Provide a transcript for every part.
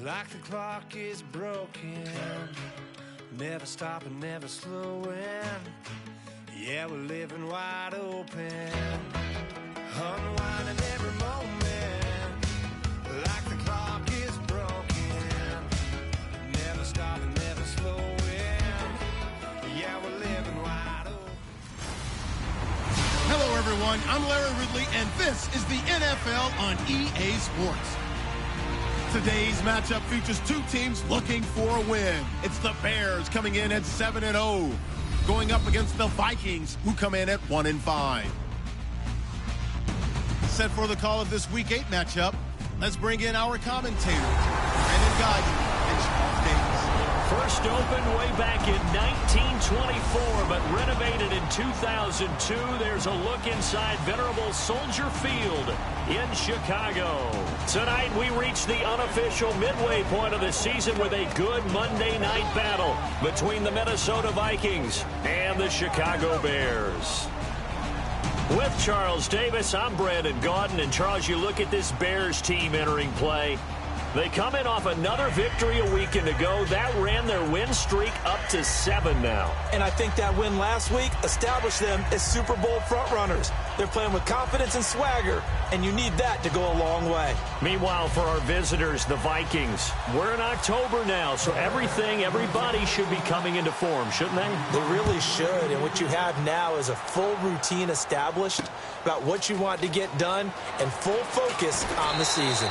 Like the clock is broken, never stopping, never slowing. Yeah, we're living wide open, unwinding every moment. Like the clock is broken, never stopping, never slowing. Yeah, we're living wide open. Hello, everyone. I'm Larry Ridley, and this is the NFL on EA Sports. Today's matchup features two teams looking for a win. It's the Bears coming in at 7-0, going up against the Vikings, who come in at 1-5. Set for the call of this Week 8 matchup, let's bring in our commentators, Brandon Guyton and Charles Davis. First opened way back in 1924, but renovated in 2002. There's a look inside venerable Soldier Field in Chicago. Tonight we reach the unofficial midway point of the season with a good Monday night battle between the Minnesota Vikings and the Chicago Bears. With Charles Davis, I'm Brandon Guyton, and Charles, you look at this Bears team entering play. They come in off another victory a weekend ago. That ran their win streak up to 7 now. And I think that win last week established them as Super Bowl frontrunners. They're playing with confidence and swagger, and you need that to go a long way. Meanwhile, for our visitors, the Vikings, we're in October now, so everybody should be coming into form, shouldn't they? They really should, and what you have now is a full routine established about what you want to get done and full focus on the season.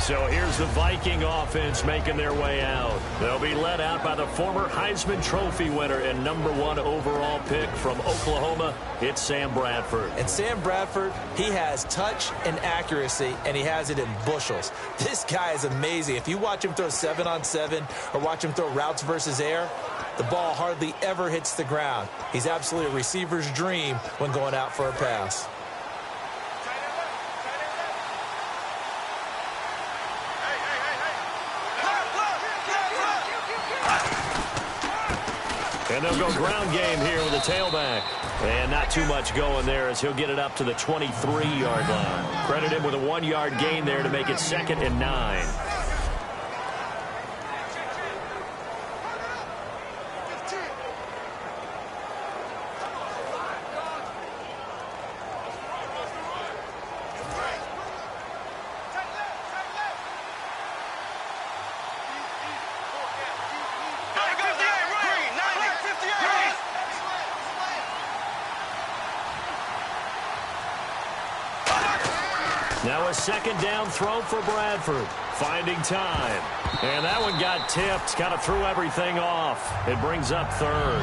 So here's the Viking offense making their way out. They'll be led out by the former Heisman Trophy winner and #1 overall pick from Oklahoma. It's Sam Bradford. And Sam Bradford, he has touch and accuracy, and he has it in bushels. This guy is amazing. If you watch him throw 7-on-7 or watch him throw routes versus air, the ball hardly ever hits the ground. He's absolutely a receiver's dream when going out for a pass. And they'll go ground game here with the tailback. And not too much going there as he'll get it up to the 23-yard line. Credit him with a 1-yard gain there to make it 2nd and 9. Now a 2nd down throw for Bradford. Finding time. And that one got tipped. Kind of threw everything off. It brings up 3rd.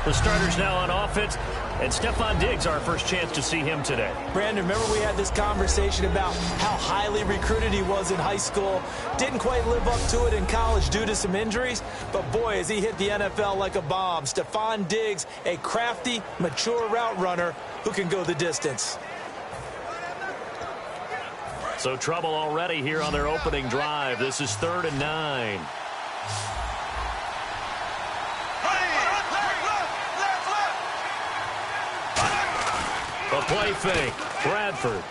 The starters now on offense. And Stephon Diggs, our first chance to see him today. Brandon, remember we had this conversation about how highly recruited he was in high school. Didn't quite live up to it in college due to some injuries. But, boy, has he hit the NFL like a bomb. Stephon Diggs, a crafty, mature route runner who can go the distance. So trouble already here on their opening drive. This is 3rd and 9. A play fake. Bradford.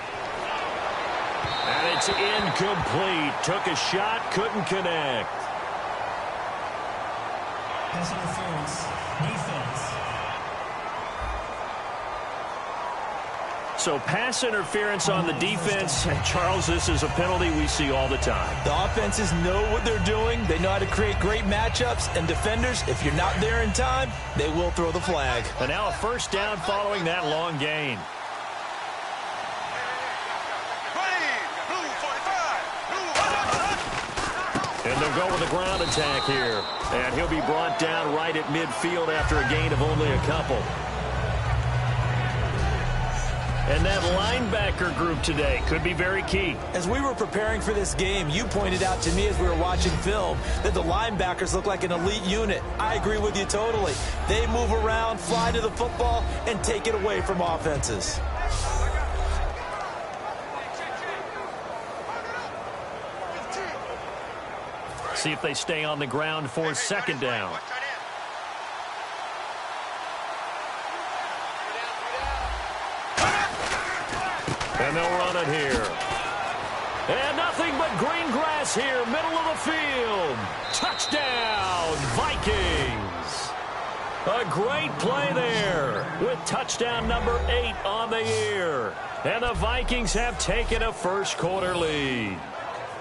And it's incomplete. Took a shot, couldn't connect. Pass interference. Defense. So pass interference on the defense. Charles, this is a penalty we see all the time. The offenses know what they're doing. They know how to create great matchups. And defenders, if you're not there in time, they will throw the flag. And now a 1st down following that long gain. And they'll go with a ground attack here. And he'll be brought down right at midfield after a gain of only a couple. And that linebacker group today could be very key. As we were preparing for this game, you pointed out to me as we were watching film that the linebackers look like an elite unit. I agree with you totally. They move around, fly to the football, and take it away from offenses. See if they stay on the ground for 2nd down. And they'll run it here. And nothing but green grass here, middle of the field. Touchdown, Vikings. A great play there with touchdown number 8 on the year. And the Vikings have taken a first-quarter lead.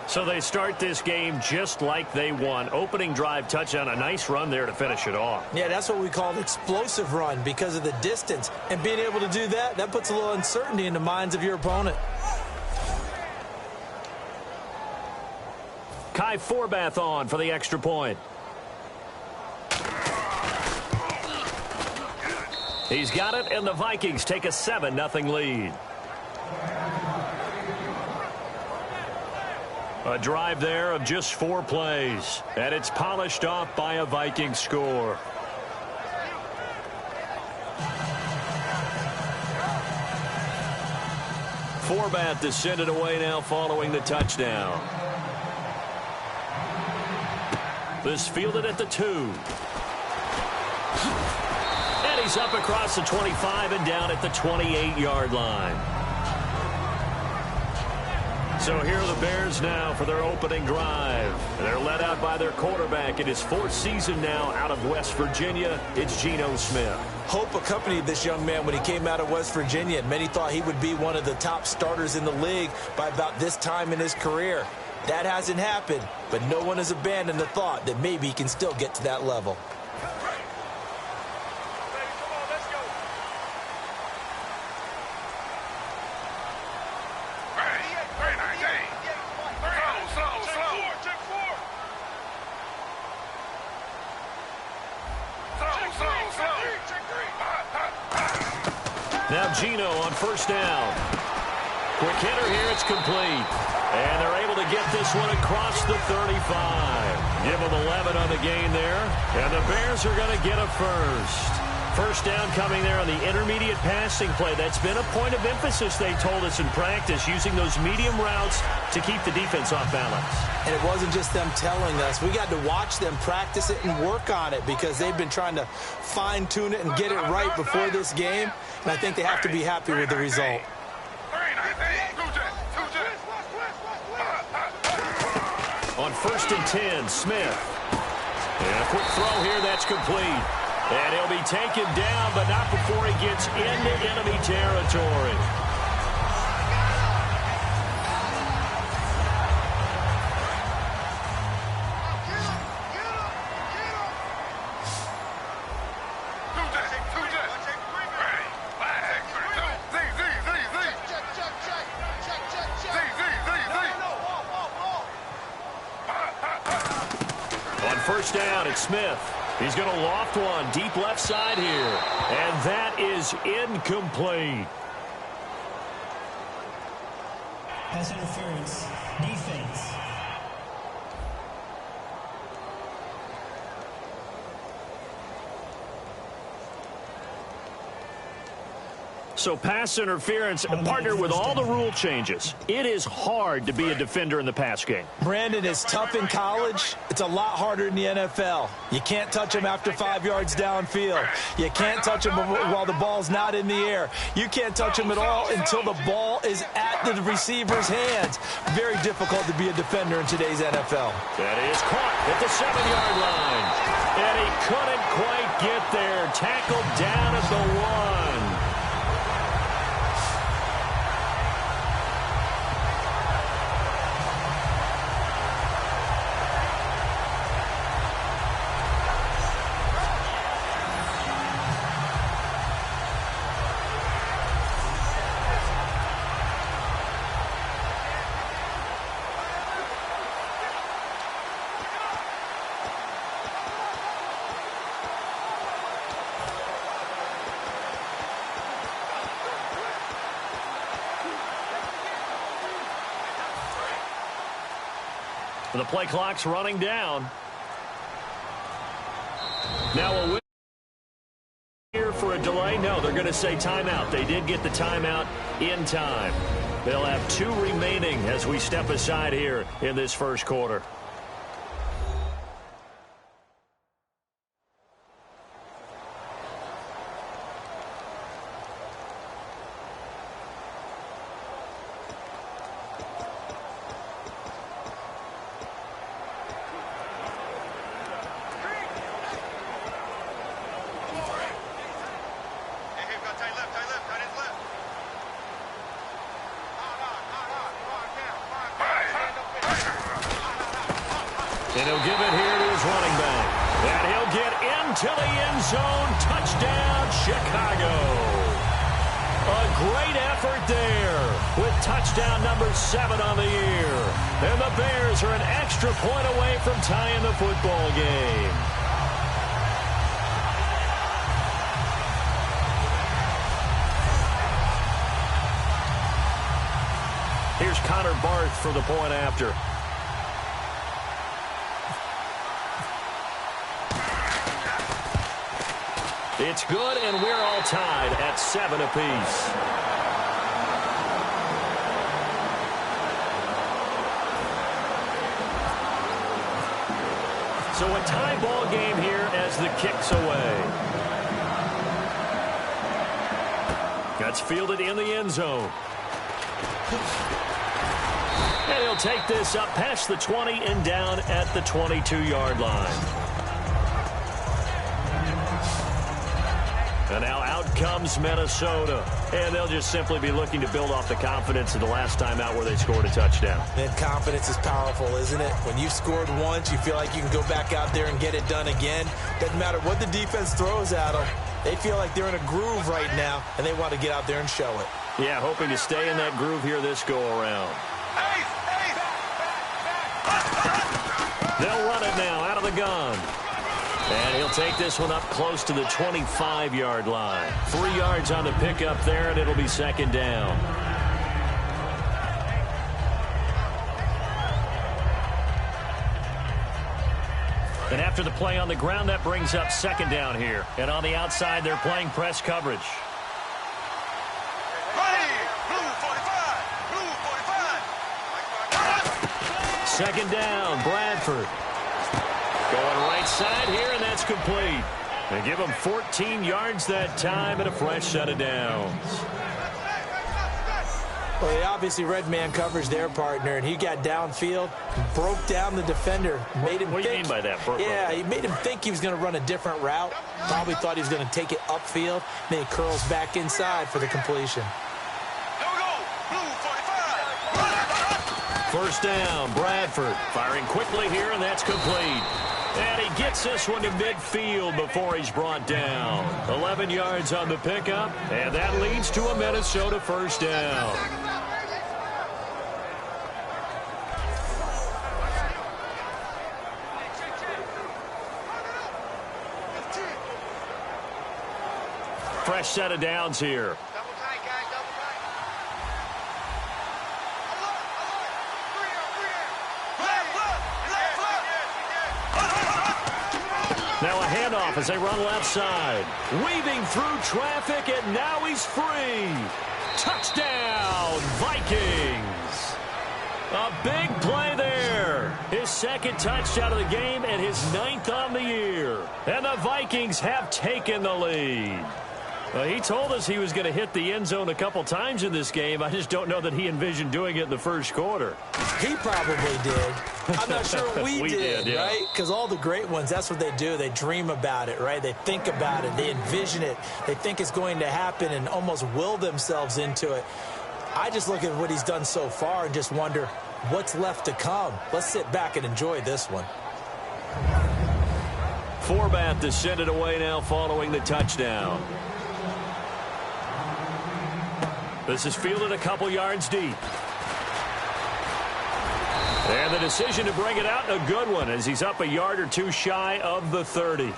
So they start this game just like they won. Opening drive touchdown, a nice run there to finish it off. Yeah, that's what we call an explosive run because of the distance. And being able to do that, that puts a little uncertainty in the minds of your opponent. Kai Forbath on for the extra point. He's got it, and the Vikings take a 7-0 lead. A drive there of just 4 plays, and it's polished off by a Viking score. Forbath is sent it away now following the touchdown. This fielded at the 2. And he's up across the 25 and down at the 28-yard line. So here are the Bears now for their opening drive. They're led out by their quarterback in his 4th season now out of West Virginia. It's Geno Smith. Hope accompanied this young man when he came out of West Virginia. Many thought he would be one of the top starters in the league by about this time in his career. That hasn't happened, but no one has abandoned the thought that maybe he can still get to that level. Now Geno on first down. Quick hitter here, it's complete. And they're able to get this one across the 35. Give them 11 on the gain there. And the Bears are going to get a first. First down coming there on the intermediate passing play. That's been a point of emphasis, they told us in practice, using those medium routes to keep the defense off balance. And it wasn't just them telling us. We got to watch them practice it and work on it because they've been trying to fine-tune it and get it right before this game. And I think they have to be happy with the result. On 1st and 10, Smith. And a quick throw here, that's complete. And he'll be taken down, but not before he gets into enemy territory. On first down, it's Smith. He's going to loft one deep left side here. And that is incomplete. Pass interference. Defense. So pass interference, partnered with all the rule changes. It is hard to be a defender in the pass game. Brandon, is tough in college. It's a lot harder in the NFL. You can't touch him after 5 yards downfield. You can't touch him while the ball's not in the air. You can't touch him at all until the ball is at the receiver's hands. Very difficult to be a defender in today's NFL. That is caught at the 7-yard line. And he couldn't quite get there. Tackled down at the 1. The play clock's running down. Now a win here for a delay. No, they're going to say timeout. They did get the timeout in time. They'll have 2 remaining as we step aside here in this first quarter. he'll give it here to his running back. And he'll get into the end zone. Touchdown, Chicago. A great effort there with touchdown number 7 on the year. And the Bears are an extra point away from tying the football game. Here's Connor Barth for the point after. It's good, and we're all tied at 7 apiece. So a tie ball game here as the kick's away. That's fielded in the end zone. And he'll take this up past the 20 and down at the 22-yard line. And now out comes Minnesota. And they'll just simply be looking to build off the confidence of the last time out where they scored a touchdown. And confidence is powerful, isn't it? When you've scored once, you feel like you can go back out there and get it done again. Doesn't matter what the defense throws at them. They feel like they're in a groove right now, and they want to get out there and show it. Yeah, hoping to stay in that groove here this go-around. They'll run it now out of the gun. And he'll take this one up close to the 25-yard line. 3 yards on the pickup there, and it'll be second down. And after the play on the ground, that brings up second down here. And on the outside, they're playing press coverage. Second down, Bradford. Going right side here, and that's complete. They give him 14 yards that time and a fresh set of downs. Well, they obviously read man coverage their partner, and he got downfield, broke down the defender, made him What do you mean by that? Yeah, he made him think he was going to run a different route. Probably thought he was going to take it upfield. Then he curls back inside for the completion. First down, Bradford firing quickly here, and that's complete. And he gets this one to midfield before he's brought down. 11 yards on the pickup, and that leads to a Minnesota first down. Fresh set of downs here. Now a handoff as they run left side. Weaving through traffic, and now he's free. Touchdown, Vikings. A big play there. His second touchdown of the game and his 9th on the year. And the Vikings have taken the lead. He told us he was going to hit the end zone a couple times in this game. I just don't know that he envisioned doing it in the first quarter. He probably did. I'm not sure we did, yeah. right? Because all the great ones, that's what they do. They dream about it, right? They think about it. They envision it. They think it's going to happen and almost will themselves into it. I just look at what he's done so far and just wonder what's left to come. Let's sit back and enjoy this one. Forbath to send it away now following the touchdown. This is fielded a couple yards deep. And the decision to bring it out, a good one, as he's up a yard or two shy of the 30.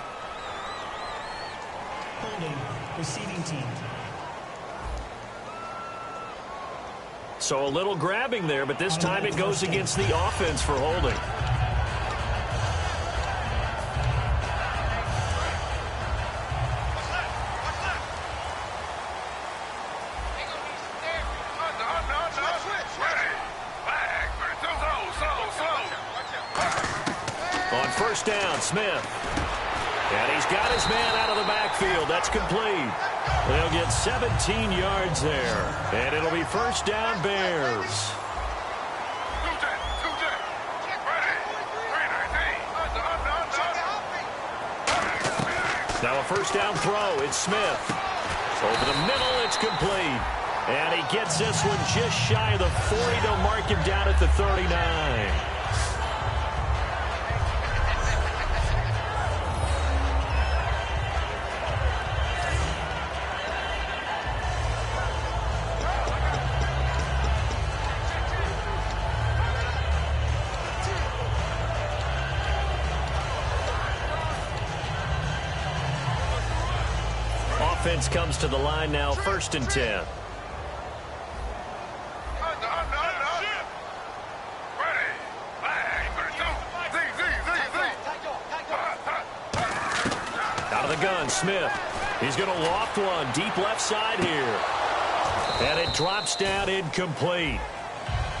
Holding, receiving team. So a little grabbing there, but this time it goes against the offense for holding. First down, Smith. And he's got his man out of the backfield. That's complete. They'll get 17 yards there. And it'll be first down, Bears. Now a first down throw. It's Smith. Over the middle, it's complete. And he gets this one just shy of the 40. They'll mark him down at the 39. offense comes to the line now, 1st and 10. Out of the gun, Smith. He's going to loft one deep left side here. And it drops down incomplete.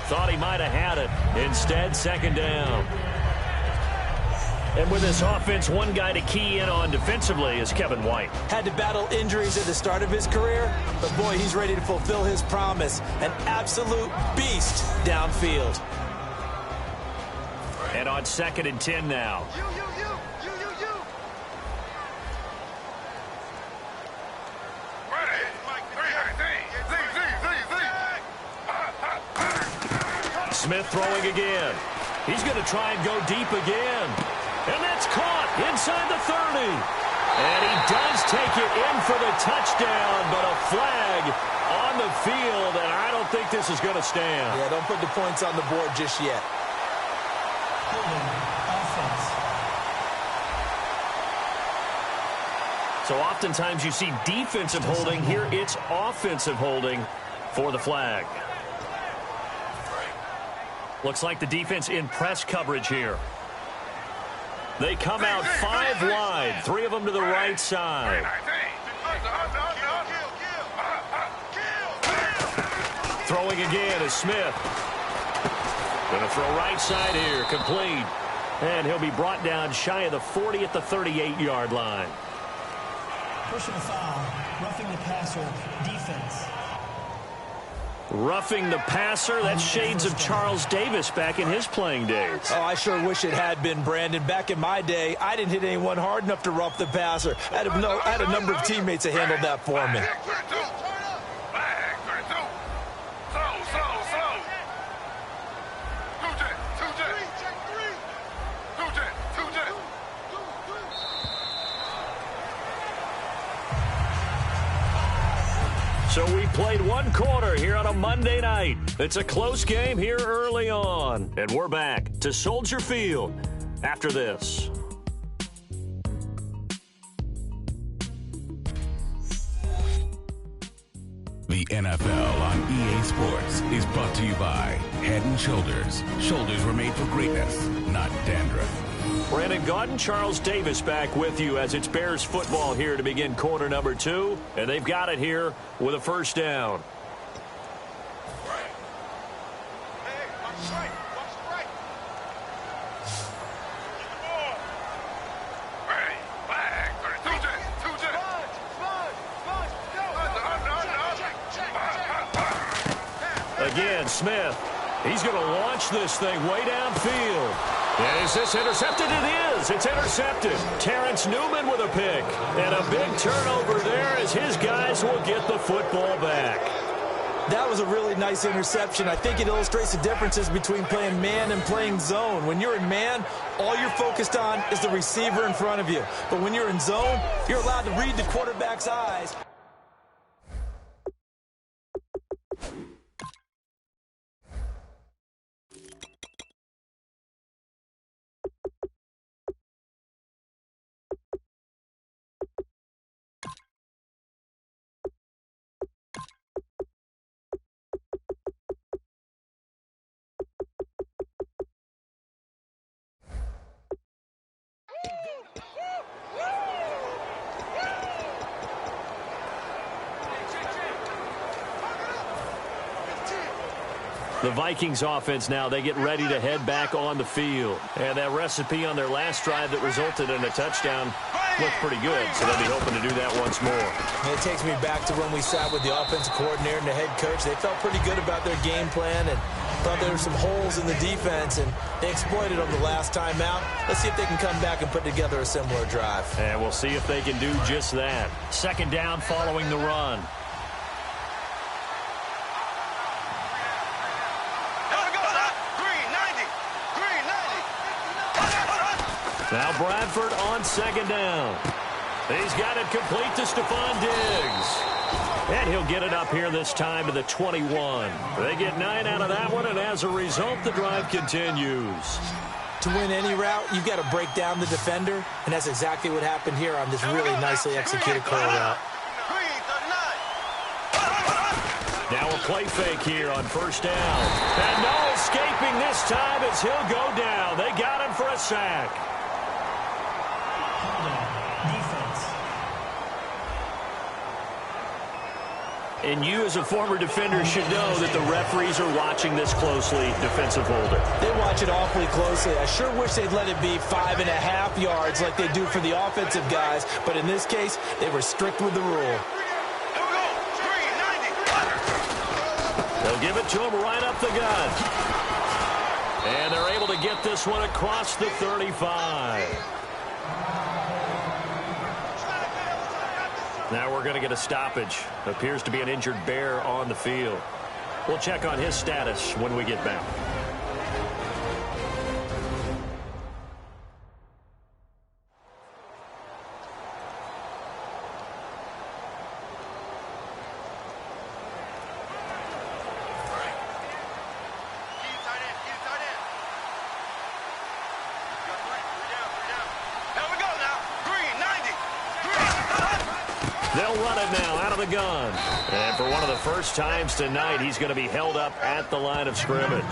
Thought he might have had it. Instead, 2nd down. And with this offense, one guy to key in on defensively is Kevin White. Had to battle injuries at the start of his career, but boy, he's ready to fulfill his promise. An absolute beast downfield. And on 2nd and 10 now. Smith throwing again. He's going to try and go deep again. And that's caught inside the 30. And he does take it in for the touchdown, but a flag on the field, and I don't think this is going to stand. Yeah, don't put the points on the board just yet. Offense. So oftentimes you see defensive holding. Here it's offensive holding for the flag. Looks like the defense in press coverage here. They come out 5 wide, 3 of them to the right side. Throwing again is Smith. Going to throw right side here, complete. And he'll be brought down shy of the 40 at the 38-yard line. Personal foul, roughing the passer, defense. Roughing the passer, that's shades of Charles Davis back in his playing days. Oh, I sure wish it had been, Brandon. Back in my day, I didn't hit anyone hard enough to rough the passer. I had a number of teammates that handled that for me. So we played 1 quarter here on a Monday night. It's a close game here early on. And we're back to Soldier Field after this. The NFL on EA Sports is brought to you by Head & Shoulders. Shoulders were made for greatness, not dandruff. Brandon Gaudin, Charles Davis back with you as it's Bears football here to begin quarter number 2. And they've got it here with a 1st down. Again, Smith. He's going to launch this thing way downfield. Is this intercepted? It is. It's intercepted. Terrence Newman with a pick. And a big turnover there as his guys will get the football back. That was a really nice interception. I think it illustrates the differences between playing man and playing zone. When you're in man, all you're focused on is the receiver in front of you. But when you're in zone, you're allowed to read the quarterback's eyes. The Vikings offense now, they get ready to head back on the field. And that recipe on their last drive that resulted in a touchdown looked pretty good, so they'll be hoping to do that once more. And it takes me back to when we sat with the offensive coordinator and the head coach. They felt pretty good about their game plan and thought there were some holes in the defense, and they exploited them the last time out. Let's see if they can come back and put together a similar drive. And we'll see if they can do just that. 2nd down following the run. Now Bradford on 2nd down. He's got it complete to Stephon Diggs. And he'll get it up here this time to the 21. They get 9 out of that one, and as a result, the drive continues. To win any route, you've got to break down the defender, and that's exactly what happened here on this really nicely executed curl route. Now a play fake here on first down. And no escaping this time as he'll go down. They got him for a sack. Defense. And you as a former defender should know that the referees are watching this closely, defensive holder. They watch it awfully closely. I sure wish they'd let it be 5.5 yards like they do for the offensive guys. But in this case, they were strict with the rule. They'll give it to him right up the gut. And they're able to get this one across the 35. Now we're going to get a stoppage. Appears to be an injured Bear on the field. We'll check on his status when we get back. They'll run it now out of the gun. And for one of the first times tonight, he's going to be held up at the line of scrimmage.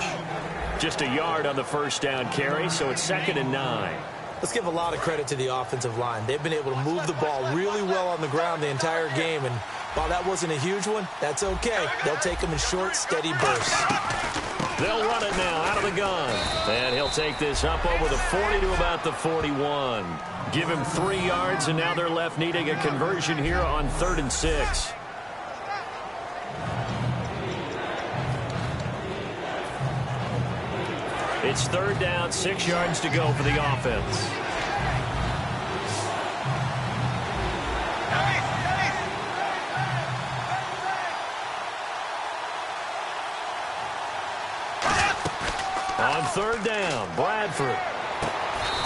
Just a yard on the first down carry, so it's 2nd and 9. Let's give a lot of credit to the offensive line. They've been able to move the ball really well on the ground the entire game. And while that wasn't a huge one, that's okay. They'll take them in short, steady bursts. They'll run it now out of the gun. And he'll take this up over the 40 to about the 41. Give him 3 yards, and now they're left needing a conversion here on 3rd and 6. It's 3rd down, 6 yards to go for the offense. On 3rd down, Bradford.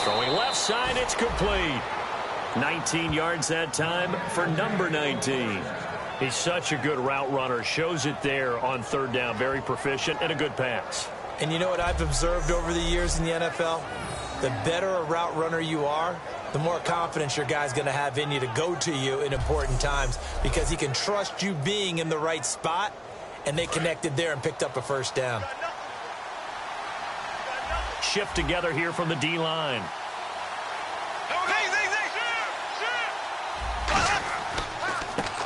Throwing left side, it's complete. 19 yards that time for number 19. He's such a good route runner. Shows it there on 3rd down. Very proficient and a good pass. And you know what I've observed over the years in the NFL? The better a route runner you are, the more confidence your guy's going to have in you to go to you in important times because he can trust you being in the right spot, and they connected there and picked up a first down. Shift together here from the D-line.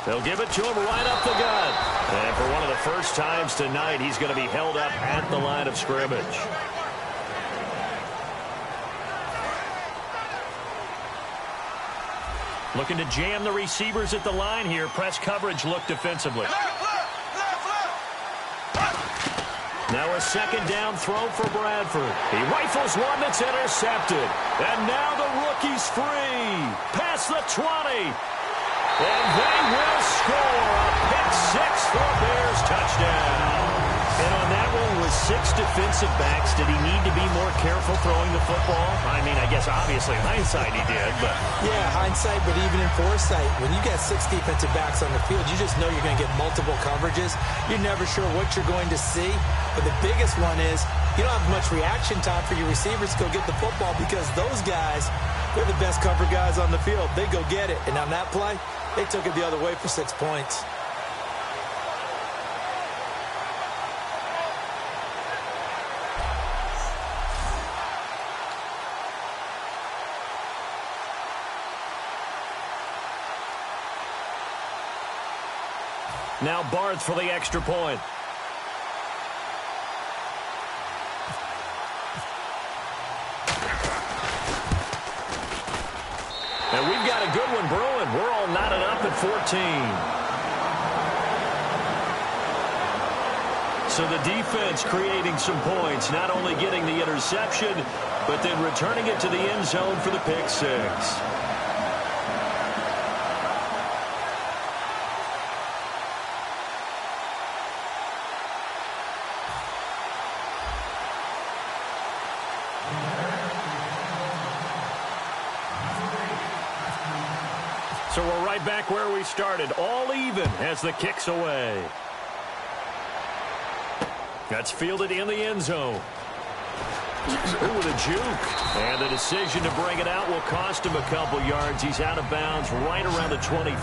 They'll give it to him right up the gut. And for one of the first times tonight, he's going to be held up at the line of scrimmage. Looking to jam the receivers at the line here. Press coverage look defensively. Now a 2nd down throw for Bradford. He rifles one that's intercepted. And now the rookie's free. Past the 20. And they will score a pick 6 for a Bears touchdown. And on that one with 6 defensive backs, did he need to be more careful throwing the football? I mean, I guess obviously in hindsight he did, but... Yeah, hindsight, but even in foresight, when you got 6 defensive backs on the field, you just know you're going to get multiple coverages. You're never sure what you're going to see. But the biggest one is you don't have much reaction time for your receivers to go get the football because those guys, they're the best cover guys on the field. They go get it. And on that play, they took it the other way for 6 points. Now Barth for the extra point. And we've got a good one brewing. We're all knotted up at 14. So the defense creating some points, not only getting the interception, but then returning it to the end zone for the pick 6. So we're right back where we started, all even as the kick's away. That's fielded in the end zone. Ooh, with a juke. And the decision to bring it out will cost him a couple yards. He's out of bounds right around the 23.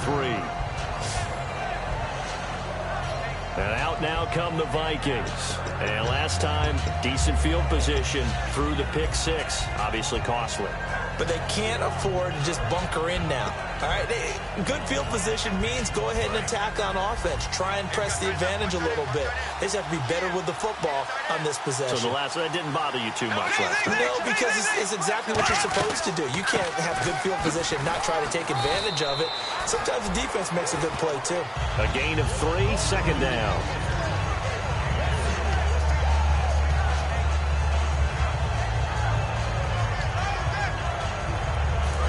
And out now come the Vikings. And last time, decent field position through the pick six. Obviously costly. But they can't afford to just bunker in now. All right, good field position means go ahead and attack on offense. Try and press the advantage a little bit. They just have to be better with the football on this possession. So that didn't bother you too much last time? No, because it's exactly what you're supposed to do. You can't have good field position, not try to take advantage of it. Sometimes the defense makes a good play, too. A gain of 3, second down.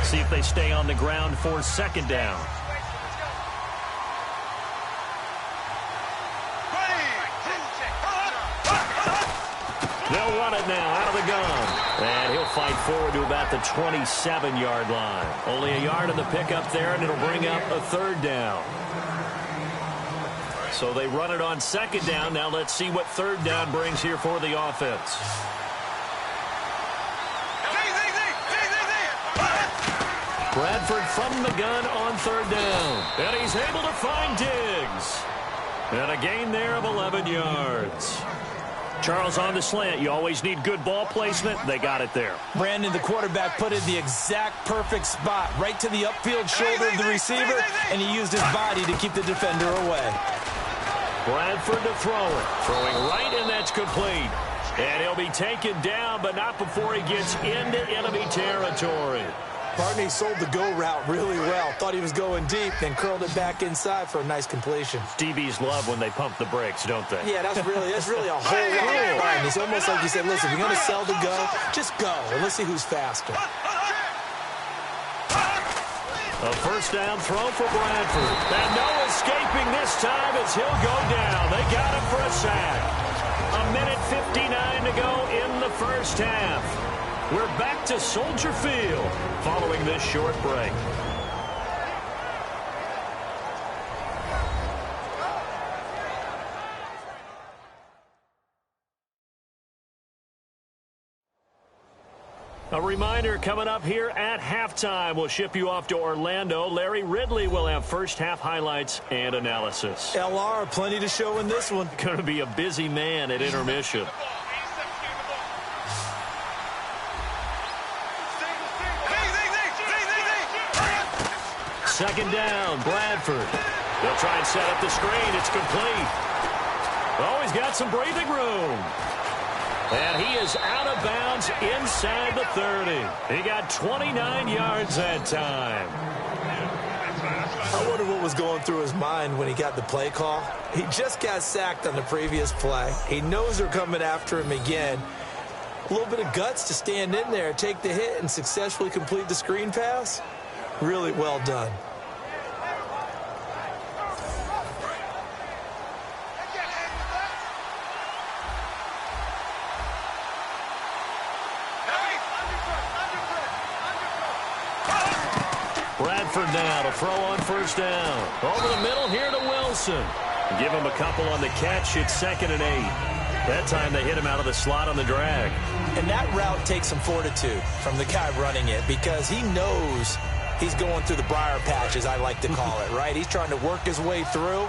See if they stay on the ground for second down. They'll run it now out of the gun. And he'll fight forward to about the 27-yard line. Only a yard in the pickup there, and it'll bring up a third down. So they run it on second down. Now let's see what third down brings here for the offense. Bradford from the gun on third down. And he's able to find Diggs. And a gain there of 11 yards. Charles, on the slant, you always need good ball placement. They got it there. Brandon, the quarterback, put it in the exact perfect spot, right to the upfield shoulder of the receiver, and he used his body to keep the defender away. Bradford to throw it. Throwing right, and that's complete. And he'll be taken down, but not before he gets into enemy territory. Barney sold the go route really well. Thought he was going deep, then curled it back inside for a nice completion. DBs love when they pump the brakes, don't they? Yeah, that's really a whole lot of fun. It's almost like you said, listen, if you're going to sell the go, just go, and let's see who's faster. A first down throw for Bradford. And no escaping this time as he'll go down. They got him for a sack. 1:59 to go in the first half. We're back to Soldier Field following this short break. A reminder coming up here at halftime. We'll ship you off to Orlando. Larry Ridley will have first half highlights and analysis. LR, plenty to show in this one. Going to be a busy man at intermission. Second down, Bradford. They'll try and set up the screen. It's complete. Oh, he's got some breathing room. And he is out of bounds inside the 30. He got 29 yards that time. I wonder what was going through his mind when he got the play call. He just got sacked on the previous play. He knows they're coming after him again. A little bit of guts to stand in there, take the hit, and successfully complete the screen pass. Really well done. Bradford now to throw on first down. Over the middle here to Wilson. Give him a couple on the catch. It's 2nd and 8. That time they hit him out of the slot on the drag. And that route takes some fortitude from the guy running it because he knows he's going through the briar patch, as I like to call it, right? He's trying to work his way through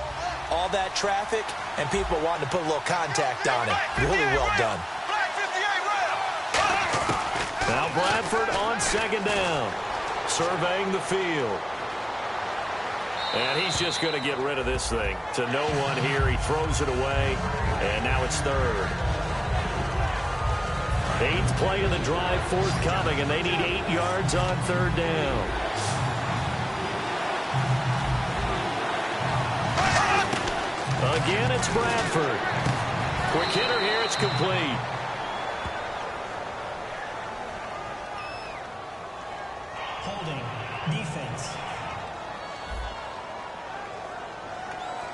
all that traffic and people wanting to put a little contact on him. Really well done. Now Bradford on second down, surveying the field. And he's just going to get rid of this thing. To no one here. He throws it away, and now it's third. 8th play of the drive forthcoming, and they need 8 yards on third down. Again, it's Bradford. Quick hitter here. It's complete. Holding. Defense.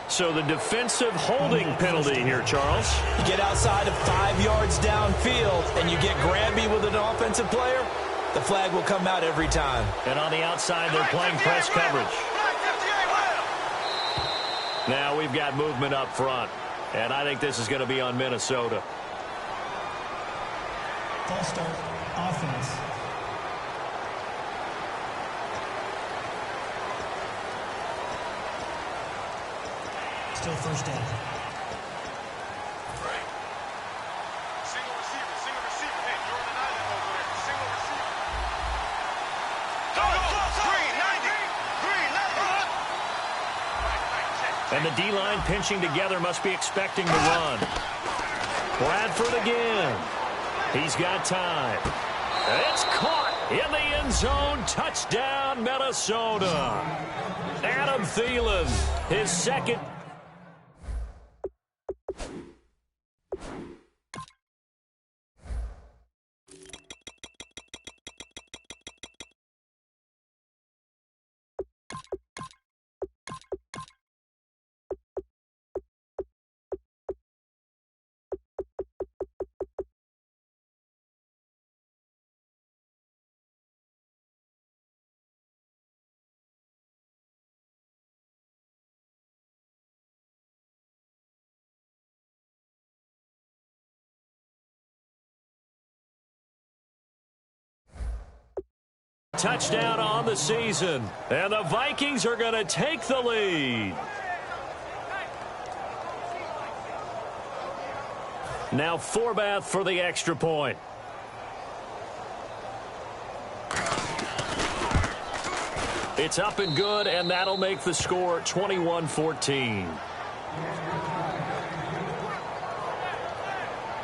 So the defensive holding penalty here, Charles. You get outside of 5 yards downfield and you get grabby with an offensive player, the flag will come out every time. And on the outside, they're playing press coverage. Now we've got movement up front, and I think this is going to be on Minnesota. False start. Offense. Still first down. And the D-line pinching together must be expecting the run. Bradford again. He's got time. It's caught in the end zone. Touchdown, Minnesota. Adam Thielen, his second. Touchdown on the season. And the Vikings are going to take the lead. Now Forbath for the extra point. It's up and good, and that'll make the score 21-14.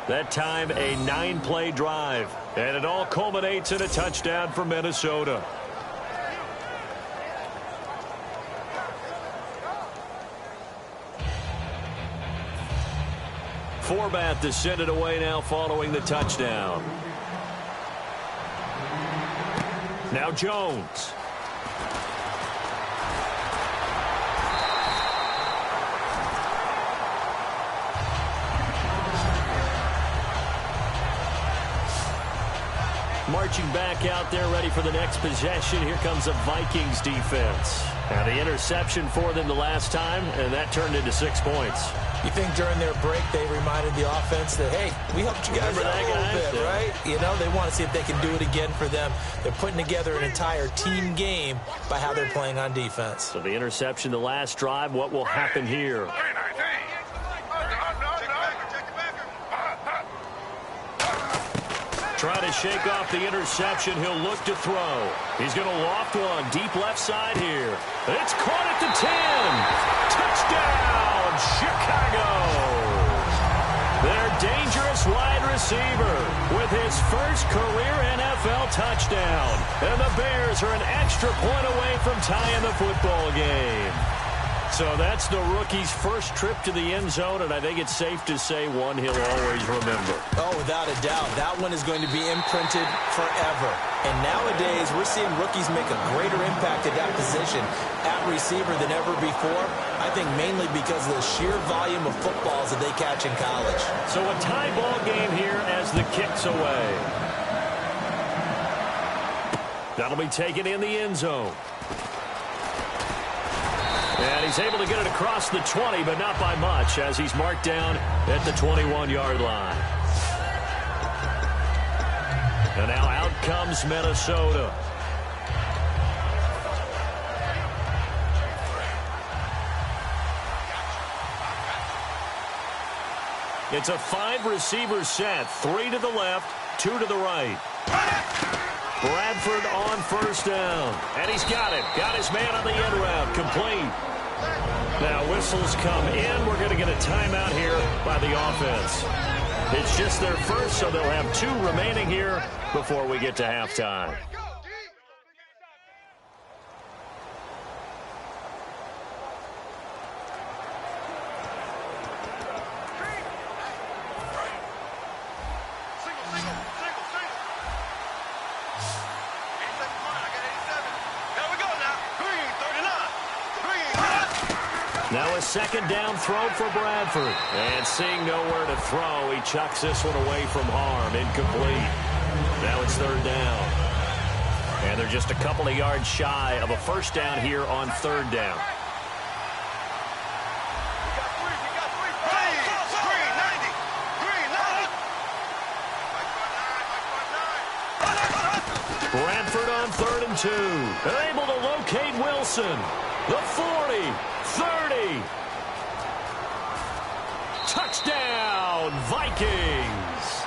That time, a 9-play drive. And it all culminates in a touchdown for Minnesota. Forbath to send it away now following the touchdown. Now Jones. Marching back out there, ready for the next possession. Here comes the Vikings defense. Now the interception for them the last time, and that turned into 6 points. You think during their break they reminded the offense that, hey, we helped you guys out a little bit, right? You know, they want to see if they can do it again for them. They're putting together an entire team game by how they're playing on defense. So the interception the last drive, what will happen here? Trying to shake off the interception. He'll look to throw. He's going to loft one deep left side here. It's caught at the 10. Touchdown, Chicago. Their dangerous wide receiver with his first career NFL touchdown. And the Bears are an extra point away from tying the football game. So that's the rookie's first trip to the end zone, and I think it's safe to say one he'll always remember. Oh, without a doubt. That one is going to be imprinted forever. And nowadays, we're seeing rookies make a greater impact at that position at receiver than ever before. I think mainly because of the sheer volume of footballs that they catch in college. So a tie ball game here as the kick's away. That'll be taken in the end zone. And he's able to get it across the 20, but not by much, as he's marked down at the 21-yard line. And now out comes Minnesota. It's a 5-receiver set, 3 to the left, 2 to the right. Bradford on first down. And he's got it. Got his man on the end route. Complete. Now whistles come in. We're going to get a timeout here by the offense. It's just their first, so they'll have 2 remaining here before we get to halftime. Now a second down throw for Bradford. And seeing nowhere to throw, he chucks this one away from harm. Incomplete. Now it's third down. And they're just a couple of yards shy of a first down here on third down. Bradford on 3rd and 2. They're able to locate Wilson. The 40, 30. Touchdown, Vikings.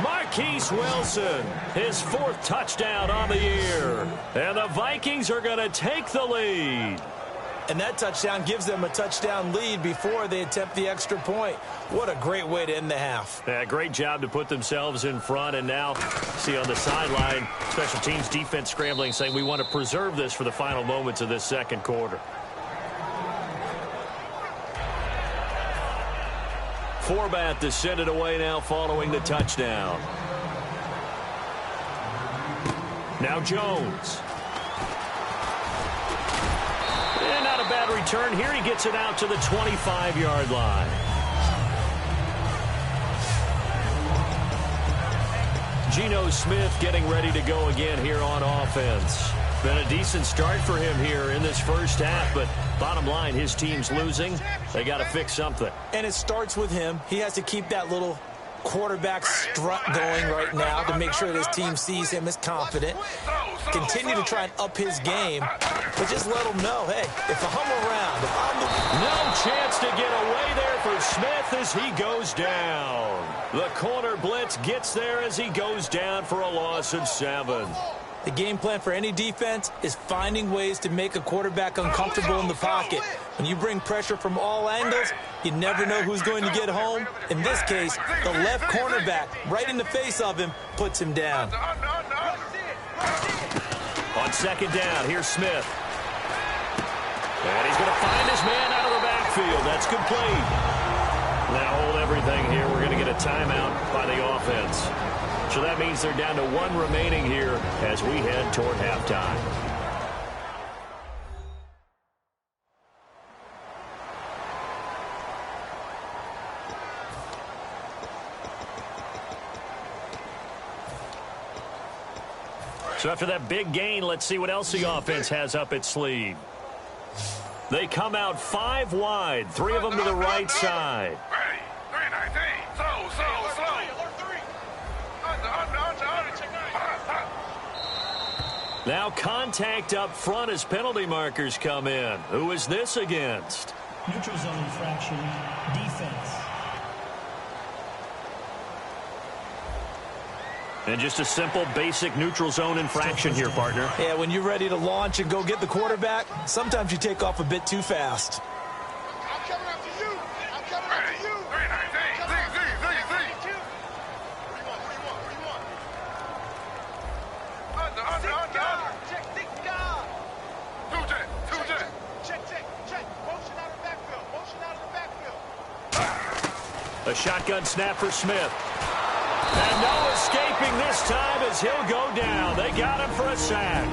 Marquise Wilson, his 4th touchdown on the year. And the Vikings are going to take the lead. And that touchdown gives them a touchdown lead before they attempt the extra point. What a great way to end the half. Yeah, great job to put themselves in front. And now, see on the sideline, special teams defense scrambling, saying we want to preserve this for the final moments of this second quarter. Forbat to send it away now following the touchdown. Now Jones. And not a bad return here. He gets it out to the 25-yard line. Geno Smith getting ready to go again here on offense. Been a decent start for him here in this first half, but bottom line, his team's losing. They got to fix something. And it starts with him. He has to keep that little quarterback strut going right now to make sure that his team sees him as confident. Continue to try and up his game, but just let him know, hey, if I'm around, if I'm no chance to get away there for Smith as he goes down. The corner blitz gets there as he goes down for a loss of 7. The game plan for any defense is finding ways to make a quarterback uncomfortable in the pocket. When you bring pressure from all angles, you never know who's going to get home. In this case, the left cornerback, right in the face of him, puts him down. On second down, here's Smith. And he's going to find his man out of the backfield. That's complete. Now hold everything here. We're going to get a timeout by the offense. So that means they're down to 1 remaining here as we head toward halftime. So after that big gain, let's see what else the offense has up its sleeve. They come out 5 wide, 3 of them to the right side. Now contact up front as penalty markers come in. Who is this against? Neutral zone infraction, defense. And just a simple, basic neutral zone infraction here, partner. Yeah, when you're ready to launch and go get the quarterback, sometimes you take off a bit too fast. I'm coming up to you. I'm coming up to you. A shotgun snap for Smith. And no escaping this time as he'll go down. They got him for a sack.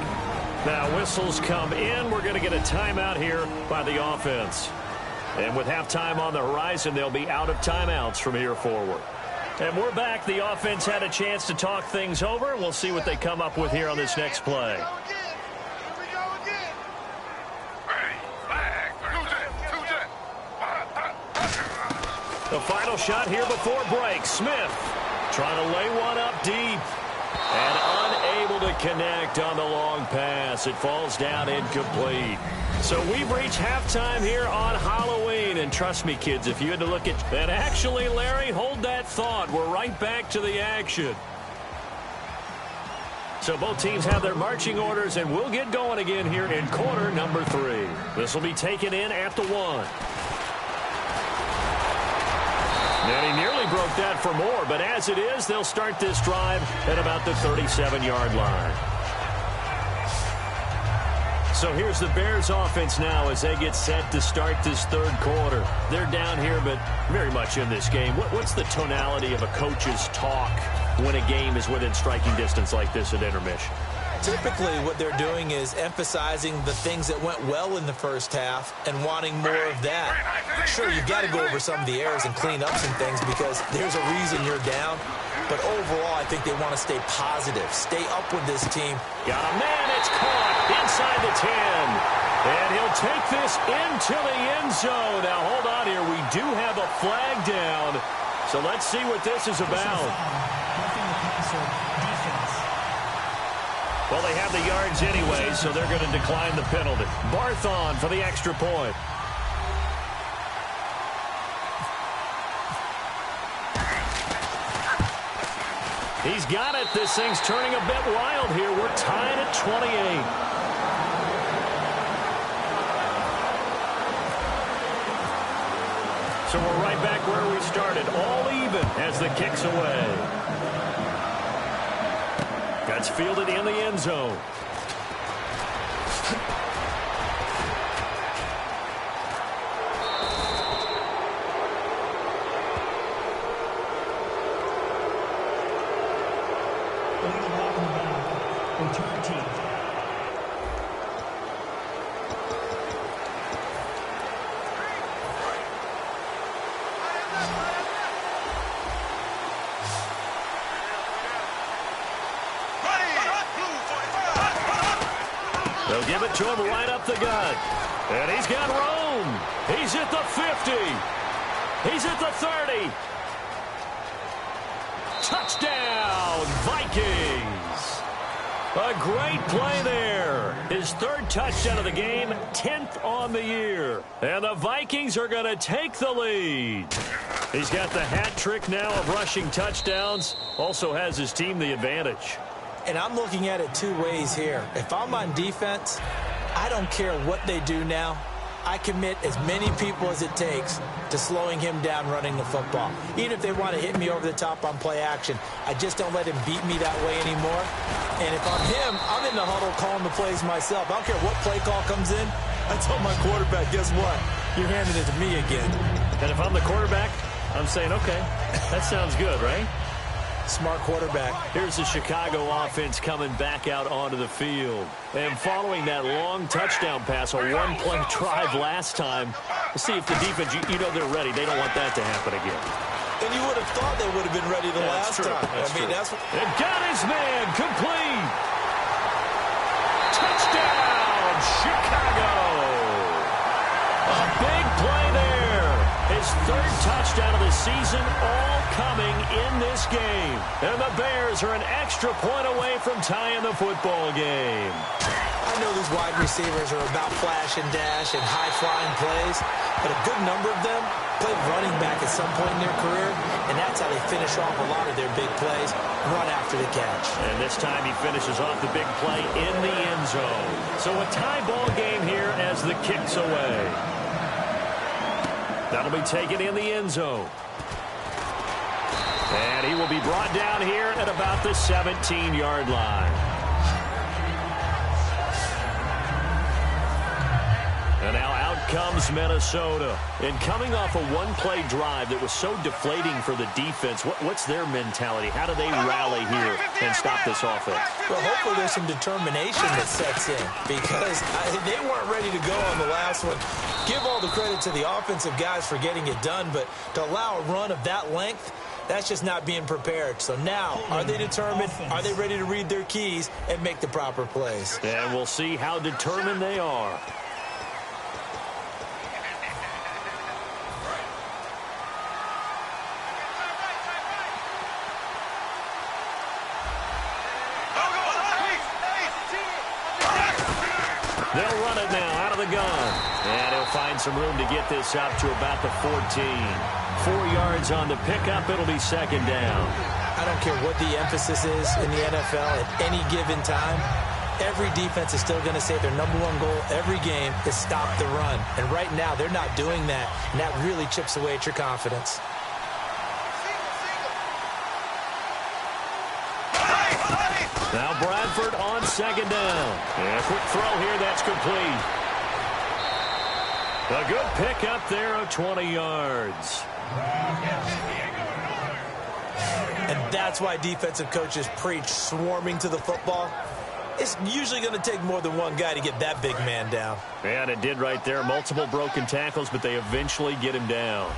Now whistles come in. We're going to get a timeout here by the offense. And with halftime on the horizon, they'll be out of timeouts from here forward. And we're back. The offense had a chance to talk things over. We'll see what they come up with here on this next play. The final shot here before break. Smith trying to lay one up deep and unable to connect on the long pass. It falls down incomplete. So we've reached halftime here on Halloween. And trust me, kids, if you had to look at... And actually, Larry, hold that thought. We're right back to the action. So both teams have their marching orders, and we'll get going again here in quarter number 3. This will be taken in at the 1. And he nearly broke that for more, but as it is, they'll start this drive at about the 37-yard line. So here's the Bears offense now as they get set to start this third quarter. They're down here, but very much in this game. What's the tonality of a coach's talk when a game is within striking distance like this at intermission? Typically, what they're doing is emphasizing the things that went well in the first half and wanting more of that. Sure, you've got to go over some of the errors and clean up some things because there's a reason you're down. But overall, I think they want to stay positive, stay up with this team. Got a man, it's caught inside the 10. And he'll take this into the end zone. Now, hold on here. We do have a flag down. So let's see what this is about. Well, they have the yards anyway, so they're going to decline the penalty. Barthon for the extra point. He's got it. This thing's turning a bit wild here. We're tied at 28. So we're right back where we started, all even as the kick's away. That's fielded in the end zone. Return team. They'll give it to him right up the gut. And he's got room. He's at the 50. He's at the 30. Touchdown, Vikings. A great play there. His third touchdown of the game, 10th on the year. And the Vikings are going to take the lead. He's got the hat trick now of rushing touchdowns. Also has his team the advantage. And I'm looking at it two ways here. If I'm on defense, I don't care what they do now. I commit as many people as it takes to slowing him down running the football. Even if they want to hit me over the top on play action, I just don't let him beat me that way anymore. And if I'm him, I'm in the huddle calling the plays myself. I don't care what play call comes in. I tell my quarterback, guess what? You're handing it to me again. And if I'm the quarterback, I'm saying, okay, that sounds good, right? Smart quarterback. Here's the Chicago offense coming back out onto the field. And following that long touchdown pass, a one-play drive last time, let's see if the defense, you know they're ready. They don't want that to happen again. And you would have thought they would have been ready the last time. That's and got his man complete. Touchdown, Chicago. A big play there. His third touchdown of the season, all coming in this game. And the Bears are an extra point away from tying the football game. I know these wide receivers are about flash and dash and high-flying plays, but a good number of them played running back at some point in their career, and that's how they finish off a lot of their big plays, run after the catch. And this time he finishes off the big play in the end zone. So a tie ball game here as the kick's away. That'll be taken in the end zone. And he will be brought down here at about the 17-yard line. And now out comes Minnesota. And coming off a one-play drive that was so deflating for the defense, what's their mentality? How do they rally here and stop this offense? Well, hopefully there's some determination that sets in because they weren't ready to go on the last one. Give all the credit to the offensive guys for getting it done, but to allow a run of that length, that's just not being prepared. So now, are they determined? Are they ready to read their keys and make the proper plays? And we'll see how determined they are. They'll run it now out of the gun. And he'll find some room to get this up to about the 14. 4 yards on the pickup. It'll be second down. I don't care what the emphasis is in the NFL at any given time. Every defense is still going to say their number one goal every game is stop the run. And right now, they're not doing that. And that really chips away at your confidence. Now Bradford on second down. And a quick throw here, that's complete. A good pickup there of 20 yards. And that's why defensive coaches preach swarming to the football. It's usually going to take more than one guy to get that big man down. And it did right there. Multiple broken tackles, but they eventually get him down.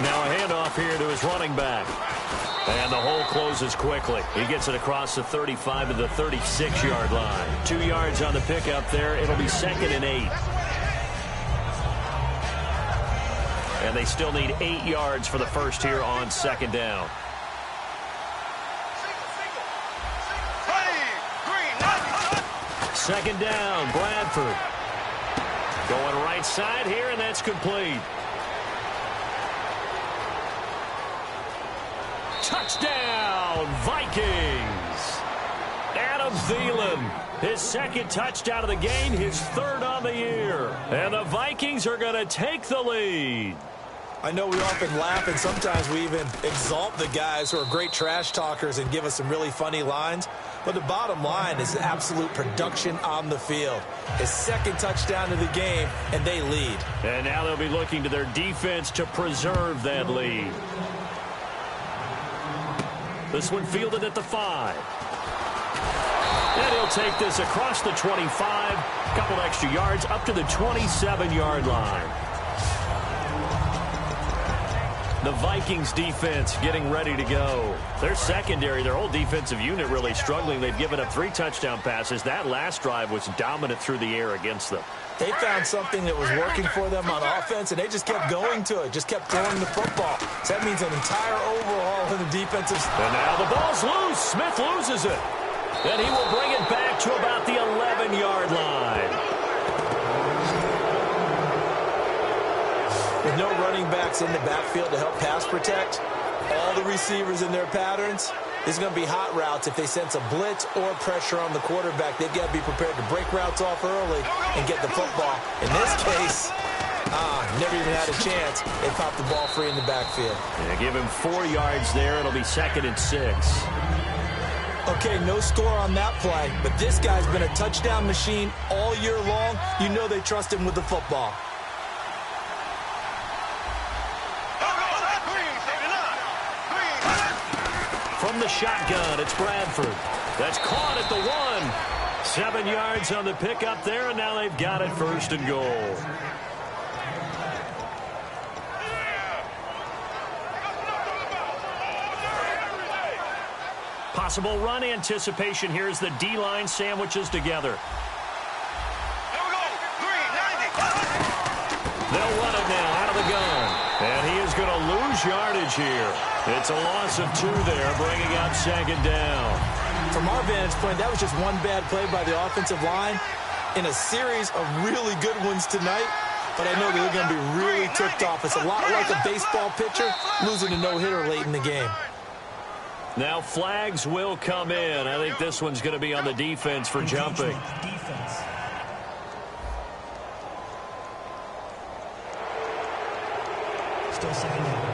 Now a handoff here to his running back. And the hole closes quickly. He gets it across the 35 to the 36-yard line. 2 yards on the pickup there. It'll be 2nd and 8. And they still need 8 yards for the first here on second down. Second down, Bradford. Going right side here, and that's complete. Touchdown, Vikings. And Adam Thielen, his second touchdown of the game, his third on the year. And the Vikings are going to take the lead. I know we often laugh and sometimes we even exalt the guys who are great trash talkers and give us some really funny lines. But the bottom line is absolute production on the field. His second touchdown of the game, and they lead. And now they'll be looking to their defense to preserve that lead. This one fielded at the 5. And he'll take this across the 25. A couple extra yards up to the 27-yard line. The Vikings defense getting ready to go. Their secondary, their whole defensive unit really struggling. They've given up 3 touchdown passes. That last drive was dominant through the air against them. They found something that was working for them on offense, and they just kept going to it, just kept throwing the football. So that means an entire overhaul in the defensive. And now the ball's loose. Smith loses it. Then he will bring it back to about the 11-yard line. With no running backs in the backfield to help pass protect, all the receivers in their patterns, there's going to be hot routes if they sense a blitz or pressure on the quarterback. They've got to be prepared to break routes off early and get the football. In this case, never even had a chance. They popped the ball free in the backfield. Yeah, give him 4 yards there. It'll be 2nd and 6. Okay, no score on that play, but this guy's been a touchdown machine all year long. You know they trust him with the football. From the shotgun, it's Bradford. That's caught at the 1. 7 yards on the pickup there, and now they've got it 1st and goal. Possible run anticipation here as the D-line sandwiches together. They'll run it now out of the gun. And he is going to lose yardage here. It's a loss of 2 there, bringing up 2nd down. From our vantage point, that was just one bad play by the offensive line in a series of really good ones tonight. But I know they're going to be really ticked off. It's a lot like a baseball pitcher losing a no-hitter late in the game. Now flags will come in. I think this one's going to be on the defense for jumping. Defense. Still 2nd down.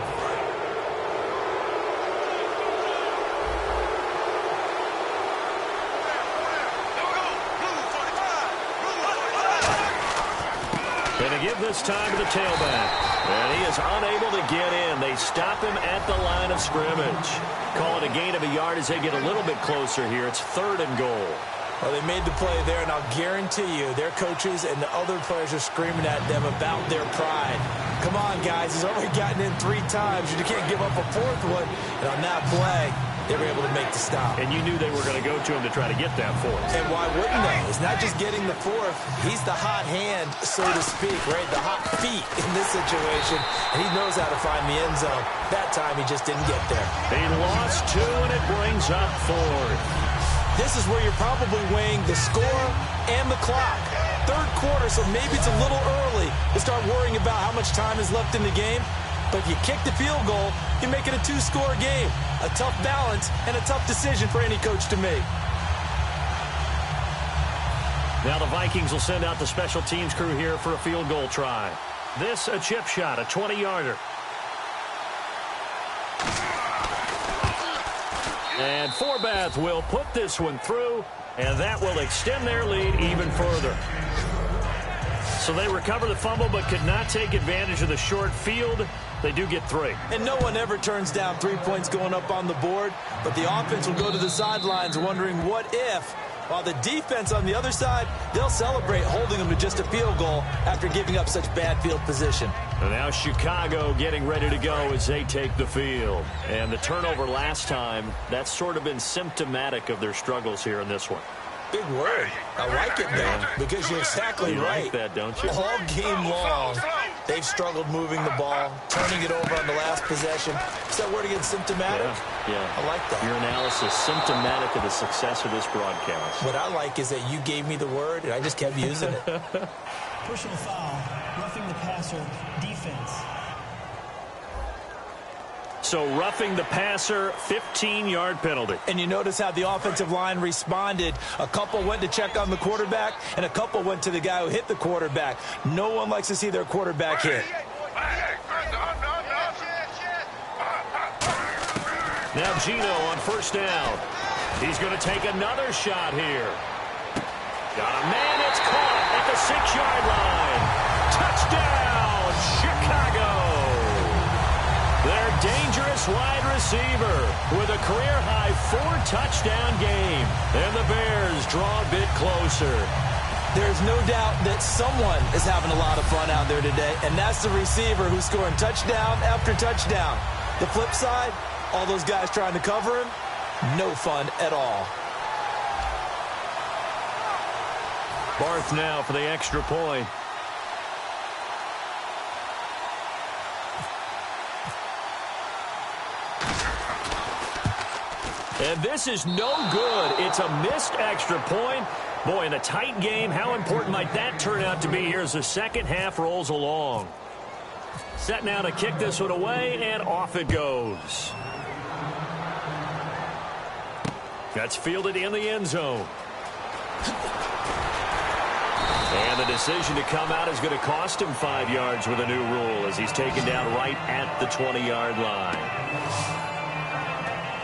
Going to give this time to the tailback. And he is unable to get in. They stop him at the line of scrimmage. Call it a gain of a yard as they get a little bit closer here. It's 3rd and goal. Well, they made the play there, and I'll guarantee you their coaches and the other players are screaming at them about their pride. Come on, guys. He's already gotten in 3 times. You can't give up a 4th one. And on that play, they were able to make the stop. And you knew they were going to go to him to try to get that 4th. And why wouldn't they? It's not just getting the 4th. He's the hot hand, so to speak, right? The hot feet in this situation. And he knows how to find the end zone. That time, he just didn't get there. He lost 2, and it brings up 4th. This is where you're probably weighing the score and the clock. 3rd quarter, so maybe it's a little early to start worrying about how much time is left in the game. But if you kick the field goal, you make it a 2-score game. A tough balance and a tough decision for any coach to make. Now the Vikings will send out the special teams crew here for a field goal try. This a chip shot, a 20-yarder. And Forbath will put this one through, and that will extend their lead even further. So they recover the fumble but could not take advantage of the short field. They do get 3. And no one ever turns down 3 points going up on the board, but the offense will go to the sidelines wondering what if. While the defense on the other side, they'll celebrate holding them to just a field goal after giving up such bad field position. And now Chicago getting ready to go as they take the field. And the turnover last time, that's sort of been symptomatic of their struggles here in this one. Big word. I like it, though, because you're exactly right. Like that, don't you? All game long, they've struggled moving the ball, turning it over on the last possession. Is that word again, symptomatic? Yeah. I like that. Your analysis, symptomatic of the success of this broadcast. What I like is that you gave me the word, and I just kept using it. Personal foul, roughing the passer, defense. So roughing the passer, 15-yard penalty. And you notice how the offensive line responded. A couple went to check on the quarterback, and a couple went to the guy who hit the quarterback. No one likes to see their quarterback hit. Now Gino on first down. He's going to take another shot here. Got a man, it's caught at the 6-yard line. Touchdown, Chicago. Their dangerous wide receiver with a career-high 4-touchdown game. And the Bears draw a bit closer. There's no doubt that someone is having a lot of fun out there today, and that's the receiver who's scoring touchdown after touchdown. The flip side, all those guys trying to cover him, no fun at all. Barth now for the extra point. And this is no good. It's a missed extra point. Boy, in a tight game, how important might that turn out to be here as the second half rolls along? Set now to kick this one away, and off it goes. That's fielded in the end zone. And the decision to come out is going to cost him 5 yards with a new rule as he's taken down right at the 20-yard line.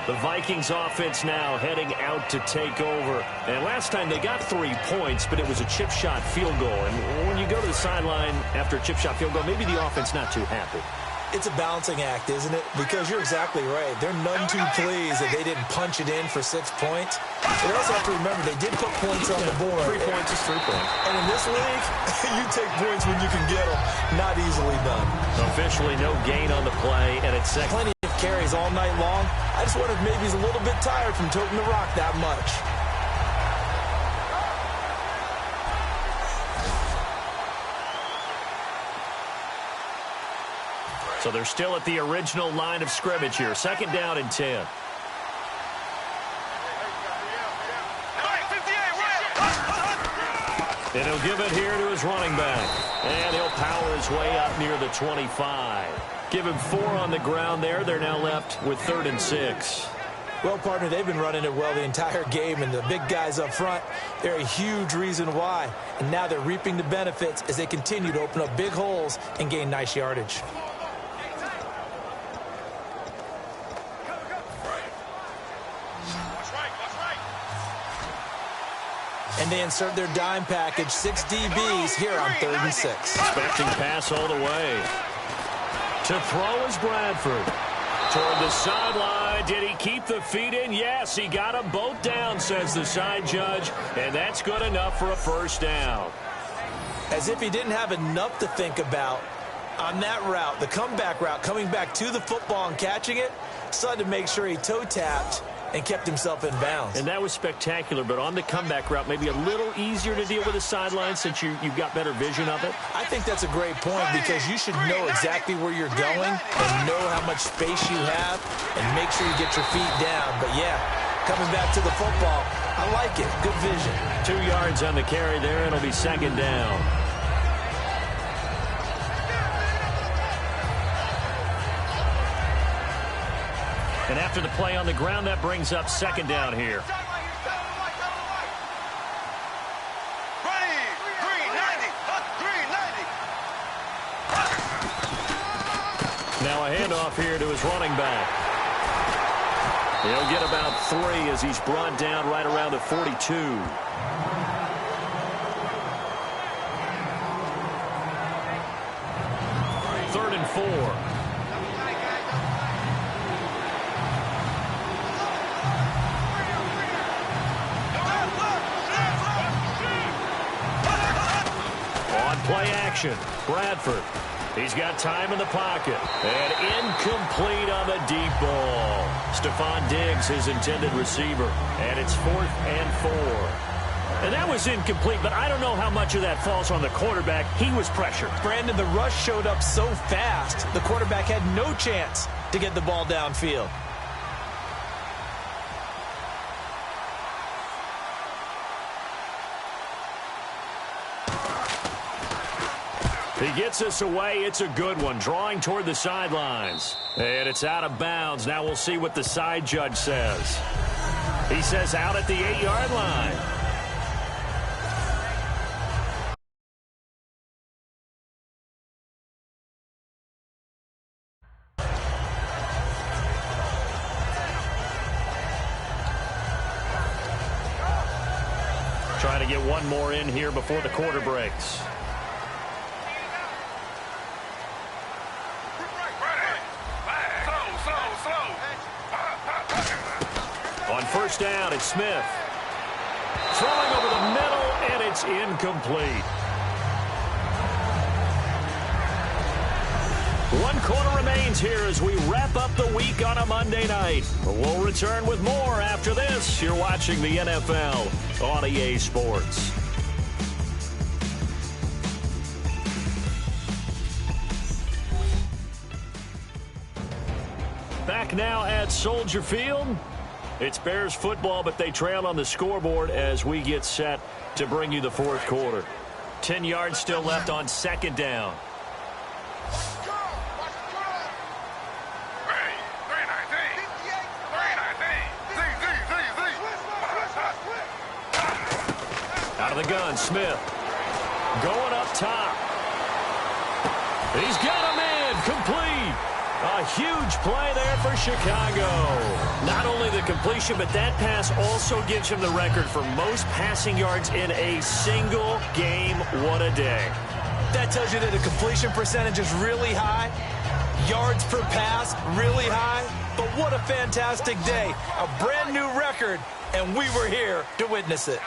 The Vikings offense now heading out to take over. And last time they got 3 points, but it was a chip shot field goal. And when you go to the sideline after a chip shot field goal, maybe the offense not too happy. It's a balancing act, isn't it? Because you're exactly right. They're none too pleased that they didn't punch it in for 6 points. But also have to remember, they did put points on the board. 3 points is 3 points. And in this league, you take points when you can get them. Not easily done. Officially no gain on the play, and it's second. Plenty of carries all night long. I just wonder if maybe he's a little bit tired from toting the rock that much. So they're still at the original line of scrimmage here. Second down and 10. And he'll give it here to his running back. And he'll power his way up near the 25. Give him 4 on the ground there. They're now left with 3rd and 6. Well, partner, they've been running it well the entire game, and the big guys up front, they're a huge reason why. And now they're reaping the benefits as they continue to open up big holes and gain nice yardage. And they insert their dime package, 6 DBs here on 3rd and 6. Expecting pass all the way. To throw is Bradford. Toward the sideline. Did he keep the feet in? Yes, he got them both down, says the side judge. And that's good enough for a first down. As if he didn't have enough to think about on that route, the comeback route, coming back to the football and catching it, decided to make sure he toe-tapped and kept himself in bounds. And that was spectacular, but on the comeback route, maybe a little easier to deal with the sideline since you've got better vision of it? I think that's a great point because you should know exactly where you're going and know how much space you have and make sure you get your feet down. But, yeah, coming back to the football, I like it. Good vision. 2 yards on the carry there, and it'll be second down. And after the play on the ground, that brings up second down here. Now a handoff here to his running back. He'll get about 3 as he's brought down right around the 42. 3rd and 4. Play action. Bradford. He's got time in the pocket. And incomplete on the deep ball. Stephon Diggs, his intended receiver. And it's 4th and 4. And that was incomplete, but I don't know how much of that falls on the quarterback. He was pressured. Brandon, the rush showed up so fast, the quarterback had no chance to get the ball downfield. He gets us away. It's a good one, drawing toward the sidelines. And it's out of bounds. Now we'll see what the side judge says. He says out at the 8-yard line. Trying to get one more in here before the quarter breaks. On first down, it's Smith. Throwing over the middle, and it's incomplete. One quarter remains here as we wrap up the week on a Monday night. We'll return with more after this. You're watching the NFL on EA Sports. Back now at Soldier Field. It's Bears football, but they trail on the scoreboard as we get set to bring you the fourth quarter. 10 yards still left on second down. Out of the gun, Smith. Going up top. He's got a man complete. A huge play there for Chicago. Not only the completion, but that pass also gives him the record for most passing yards in a single game. What a day. That tells you that the completion percentage is really high. Yards per pass, really high. But what a fantastic day. A brand new record, and we were here to witness it.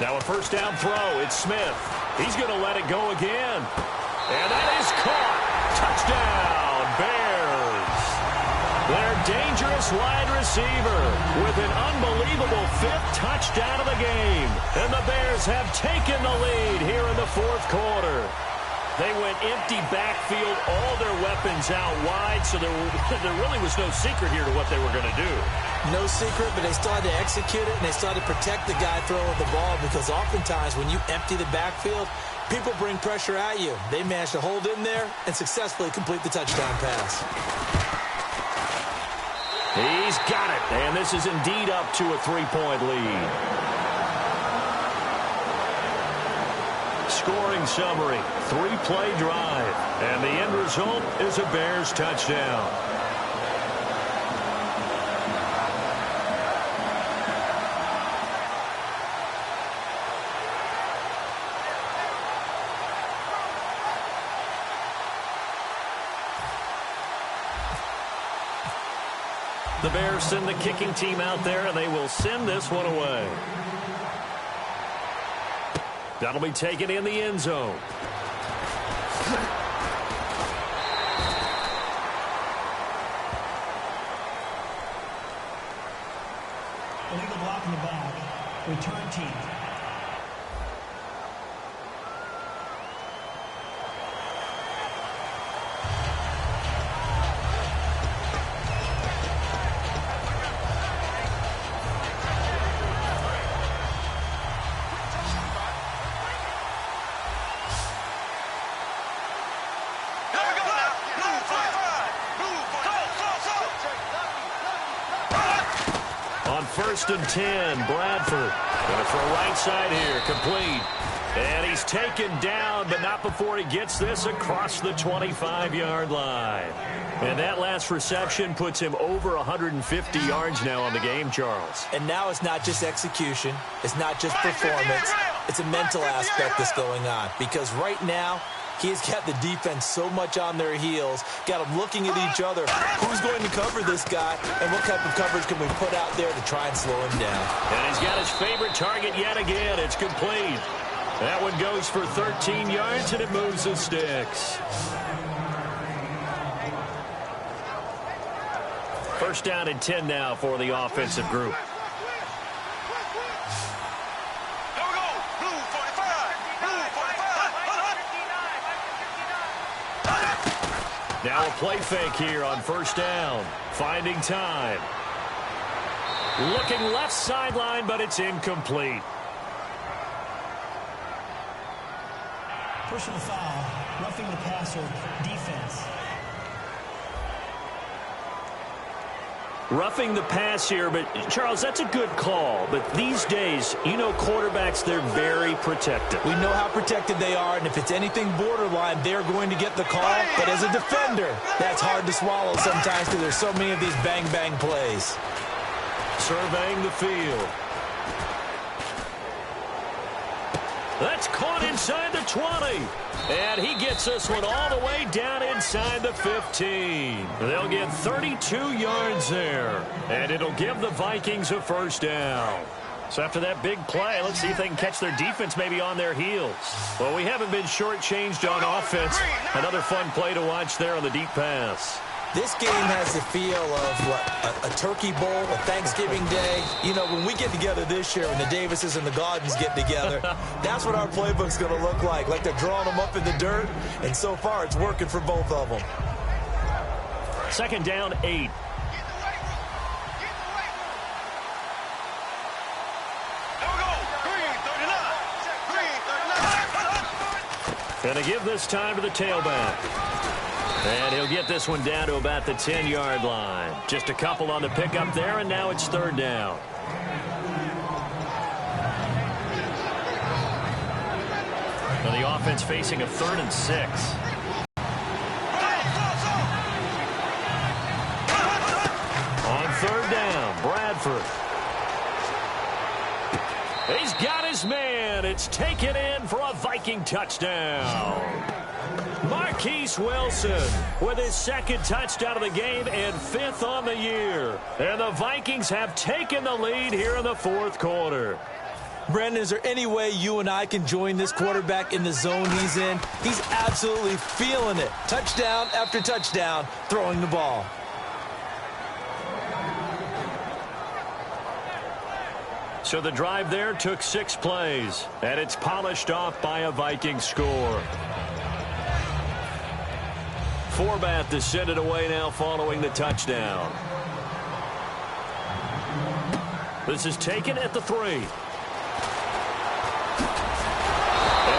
Now a first down throw. It's Smith. He's going to let it go again. And that is caught. Touchdown, Bears. Their dangerous wide receiver with an unbelievable 5th touchdown of the game. And the Bears have taken the lead here in the fourth quarter. They went empty backfield, all their weapons out wide, so there really was no secret here to what they were going to do. No secret, but they still had to execute it, and they still had to protect the guy throwing the ball, because oftentimes when you empty the backfield, people bring pressure at you. They managed to hold in there and successfully complete the touchdown pass. He's got it, and this is indeed up to a 3-point lead. Scoring summary, 3-play drive, and the end result is a Bears touchdown. The Bears send the kicking team out there, and they will send this one away. That'll be taken in the end zone. Illegal block in the back. Return team. First and 10, Bradford. Going to throw right side here, complete. And he's taken down, but not before he gets this across the 25-yard line. And that last reception puts him over 150 yards now on the game, Charles. And now it's not just execution. It's not just performance. It's a mental aspect that's going on. Because right now, he's got the defense so much on their heels, got them looking at each other. Who's going to cover this guy, and what type of coverage can we put out there to try and slow him down? And he's got his favorite target yet again. It's complete. That one goes for 13 yards, and it moves the sticks. First down and 10 now for the offensive group. Now a play fake here on first down. Finding time. Looking left sideline, but it's incomplete. Personal foul, roughing the passer, defense. Roughing the pass here, but Charles, that's a good call. But these days, you know quarterbacks, they're very protective. We know how protected they are, and if it's anything borderline, they're going to get the call. But as a defender, that's hard to swallow sometimes because there's so many of these bang-bang plays. Surveying the field. That's caught inside the 20. And he gets this one all the way down inside the 15. They'll get 32 yards there. And it'll give the Vikings a first down. So after that big play, let's see if they can catch their defense maybe on their heels. Well, we haven't been shortchanged on offense. Another fun play to watch there on the deep pass. This game has the feel of a turkey bowl, a Thanksgiving day. You know, when we get together this year, when the Davises and the Gaudens get together, that's what our playbook's going to look like they're drawing them up in the dirt, and so far it's working for both of them. Second down, 8. And to give this time to the tailback. And he'll get this one down to about the 10-yard line. Just a couple on the pickup there, and now it's third down. And the offense facing a 3rd and 6. On third down, Bradford. He's got his man. It's taken in for a Viking touchdown. Marquise Wilson with his 2nd touchdown of the game and 5th on the year. And the Vikings have taken the lead here in the 4th quarter. Brandon, is there any way you and I can join this quarterback in the zone he's in? He's absolutely feeling it. Touchdown after touchdown, throwing the ball. So the drive there took 6 plays, and it's polished off by a Viking score. Forbath to send it away now following the touchdown. This is taken at the 3. And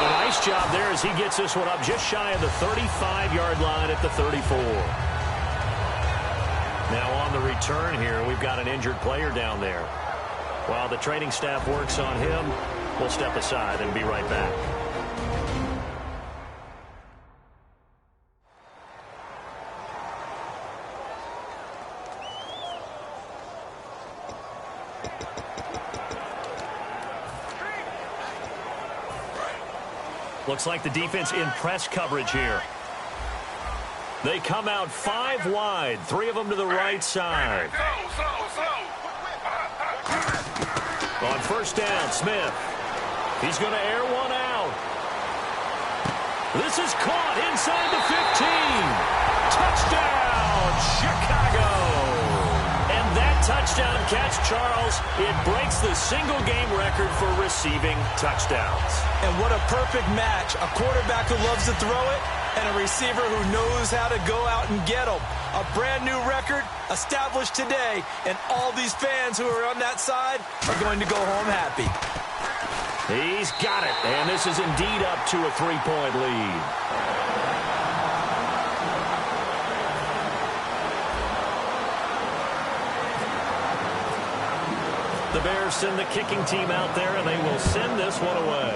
a nice job there as he gets this one up just shy of the 35-yard line at the 34. Now on the return here, we've got an injured player down there. While the training staff works on him, we'll step aside and be right back. Looks like the defense in press coverage here. They come out 5 wide, 3 of them to the right side. On first down, Smith. He's going to air one out. This is caught inside the 15. Touchdown, Chicago. And that touchdown catch, Charles, it breaks the single-game record for receiving touchdowns. And what a perfect match. A quarterback who loves to throw it and a receiver who knows how to go out and get them. A brand-new record established today, and all these fans who are on that side are going to go home happy. He's got it, and this is indeed up to a 3-point lead. The Bears send the kicking team out there, and they will send this one away.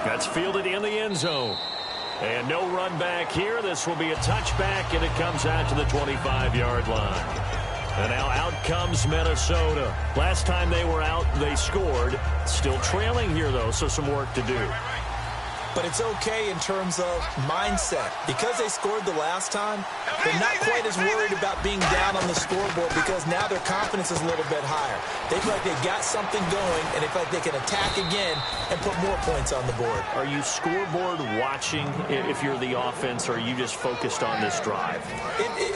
That's fielded in the end zone. And no run back here. This will be a touchback, and it comes out to the 25-yard line. And now out comes Minnesota. Last time they were out, they scored. Still trailing here, though, so some work to do. But it's okay in terms of mindset. Because they scored the last time, they're not quite as worried about being down on the scoreboard because now their confidence is a little bit higher. They feel like they've got something going, and they feel like they can attack again and put more points on the board. Are you scoreboard watching if you're the offense, or are you just focused on this drive?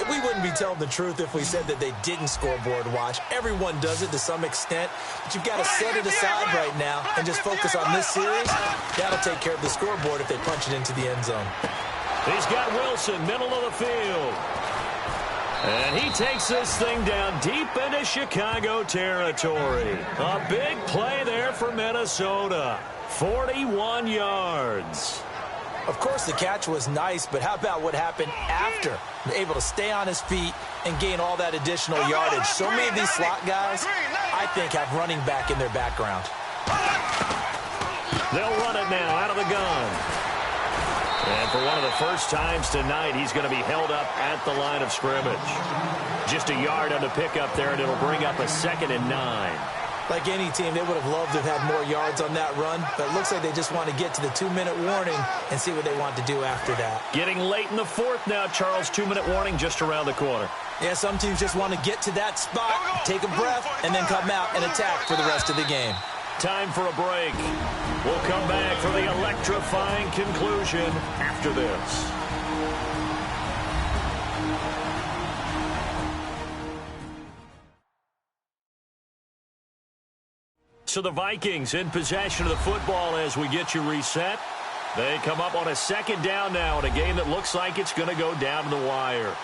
We wouldn't be telling the truth if we said that they didn't scoreboard watch. Everyone does it to some extent, but you've got to set it aside right now and just focus on this series. That'll take care of the scoreboard if they punch it into the end zone. He's got Wilson, middle of the field. And he takes this thing down deep into Chicago territory. A big play there for Minnesota. 41 yards. Of course, the catch was nice, but how about what happened after? Able to stay on his feet and gain all that additional yardage. So many of these slot guys, I think, have running back in their background. They'll run it now out of the gun. And for one of the first times tonight, he's going to be held up at the line of scrimmage. Just a yard on the pickup there, and it'll bring up a 2nd and 9. Like any team, they would have loved to have had more yards on that run, but it looks like they just want to get to the 2-minute warning and see what they want to do after that. Getting late in the 4th now, Charles. 2-minute warning just around the corner. Yeah, some teams just want to get to that spot, take a breath, and then come out and attack for the rest of the game. Time for a break. We'll come back for the electrifying conclusion after this. So the Vikings in possession of the football as we get you reset. They come up on a 2nd down now in a game that looks like it's going to go down to the wire.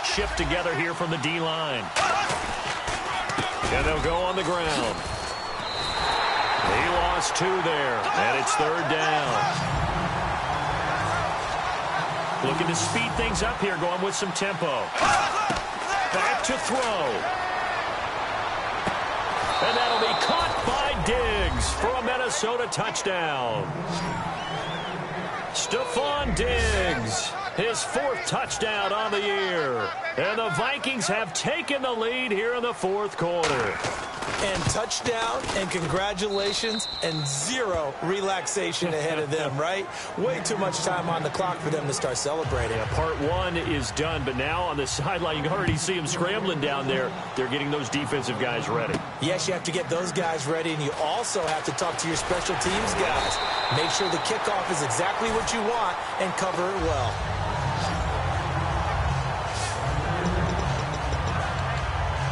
Shift together here from the D-line. And they'll go on the ground. He lost 2 there, and it's 3rd down. Looking to speed things up here, going with some tempo. Back to throw. And that'll be caught by Diggs for a Minnesota touchdown. Stephon Diggs, his 4th touchdown on the year. And the Vikings have taken the lead here in the 4th quarter. And touchdown, and congratulations, and 0 relaxation ahead of them, right? Way too much time on the clock for them to start celebrating. Yeah, part 1 is done, but now on the sideline, you can already see them scrambling down there. They're getting those defensive guys ready. Yes, you have to get those guys ready, and you also have to talk to your special teams guys. Make sure the kickoff is exactly what you want and cover it well.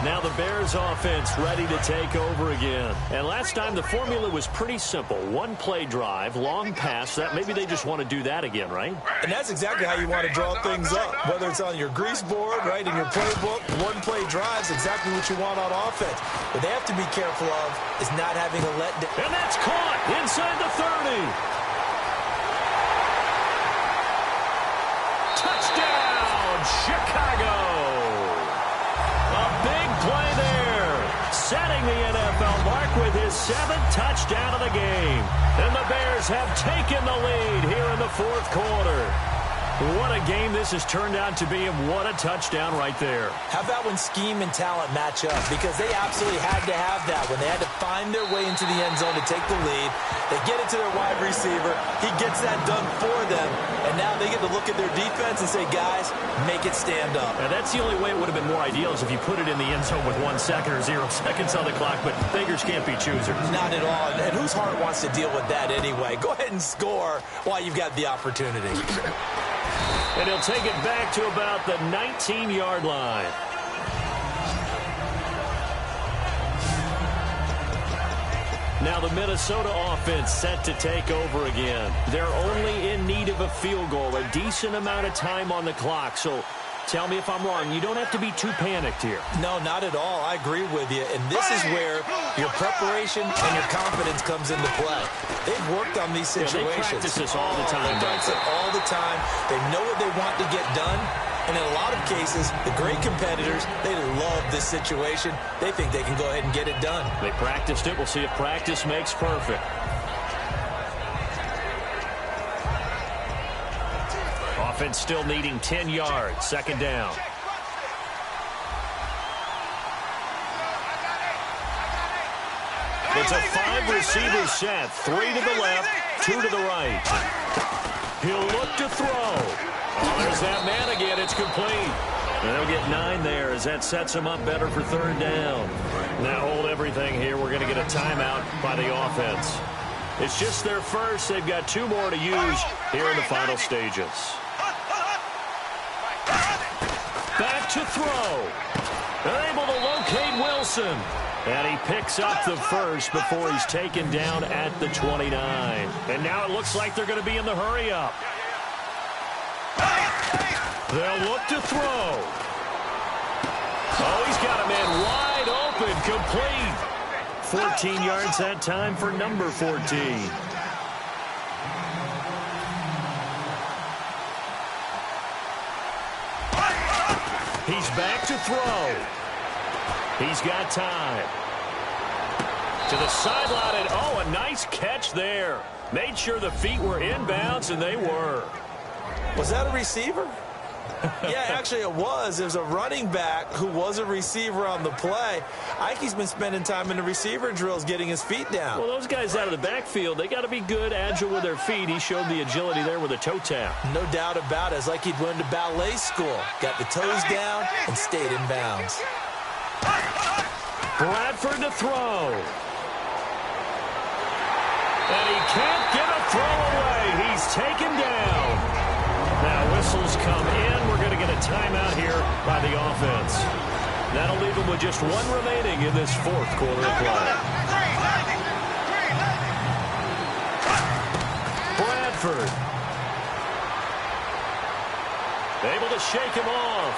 Now the Bears offense ready to take over again. And last time the formula was pretty simple. 1 play drive, long pass. That maybe they just want to do that again, right? And that's exactly how you want to draw things up. Whether it's on your grease board, right, in your playbook, 1 play drive is exactly what you want on offense. What they have to be careful of is not having a letdown. And that's caught inside the 30. Touchdown, Chicago. Play there, setting the NFL mark with his 7th touchdown of the game. And the Bears have taken the lead here in the 4th quarter. What a game this has turned out to be, and what a touchdown right there. How about when scheme and talent match up? Because they absolutely had to have that when they had to find their way into the end zone to take the lead. They get it to their wide receiver. He gets that done for them. And now they get to look at their defense and say, guys, make it stand up. Now, that's the only way it would have been more ideal is if you put it in the end zone with 1 second or 0 seconds on the clock. But beggars can't be choosers. Not at all. And whose heart wants to deal with that anyway? Go ahead and score while you've got the opportunity. And he'll take it back to about the 19-yard line. Now the Minnesota offense set to take over again. They're only in need of a field goal, a decent amount of time on the clock. So tell me if I'm wrong. You don't have to be too panicked here. No, not at all. I agree with you. And this is where your preparation and your confidence comes into play. They've worked on these situations. Yeah, they practice this all the time. They practice it all the time. They know what they want to get done. And in a lot of cases, the great competitors, they love this situation. They think they can go ahead and get it done. They practiced it. We'll see if practice makes perfect. Offense still needing 10 yards. 2nd down. It's a 5-receiver set. 3 to the left, 2 to the right. He'll look to throw. Oh, there's that man again. It's complete. And they'll get 9 there as that sets him up better for 3rd down. Now hold everything here. We're going to get a timeout by the offense. It's just their first. They've got 2 more to use here in the final stages. Back to throw. They're able to locate Wilson. And he picks up the first before he's taken down at the 29. And now it looks like they're going to be in the hurry-up. They'll look to throw. Oh, he's got a man wide open, complete. 14 yards that time for number 14. He's back to throw. He's got time. To the sideline, and oh, a nice catch there. Made sure the feet were inbounds, and they were. Was that a receiver? Yeah, actually it was. There's a running back who was a receiver on the play. Ike's been spending time in the receiver drills getting his feet down. Well, those guys out of the backfield, they got to be good, agile with their feet. He showed the agility there with a toe tap. No doubt about it. It's like he'd went to ballet school. Got the toes down and stayed in bounds. Bradford to throw. And he can't get a throw away. He's taken down. Now whistles come in. We're going to get a timeout here by the offense. That'll leave them with just one remaining in this fourth quarter of play. Bradford. Able to shake him off.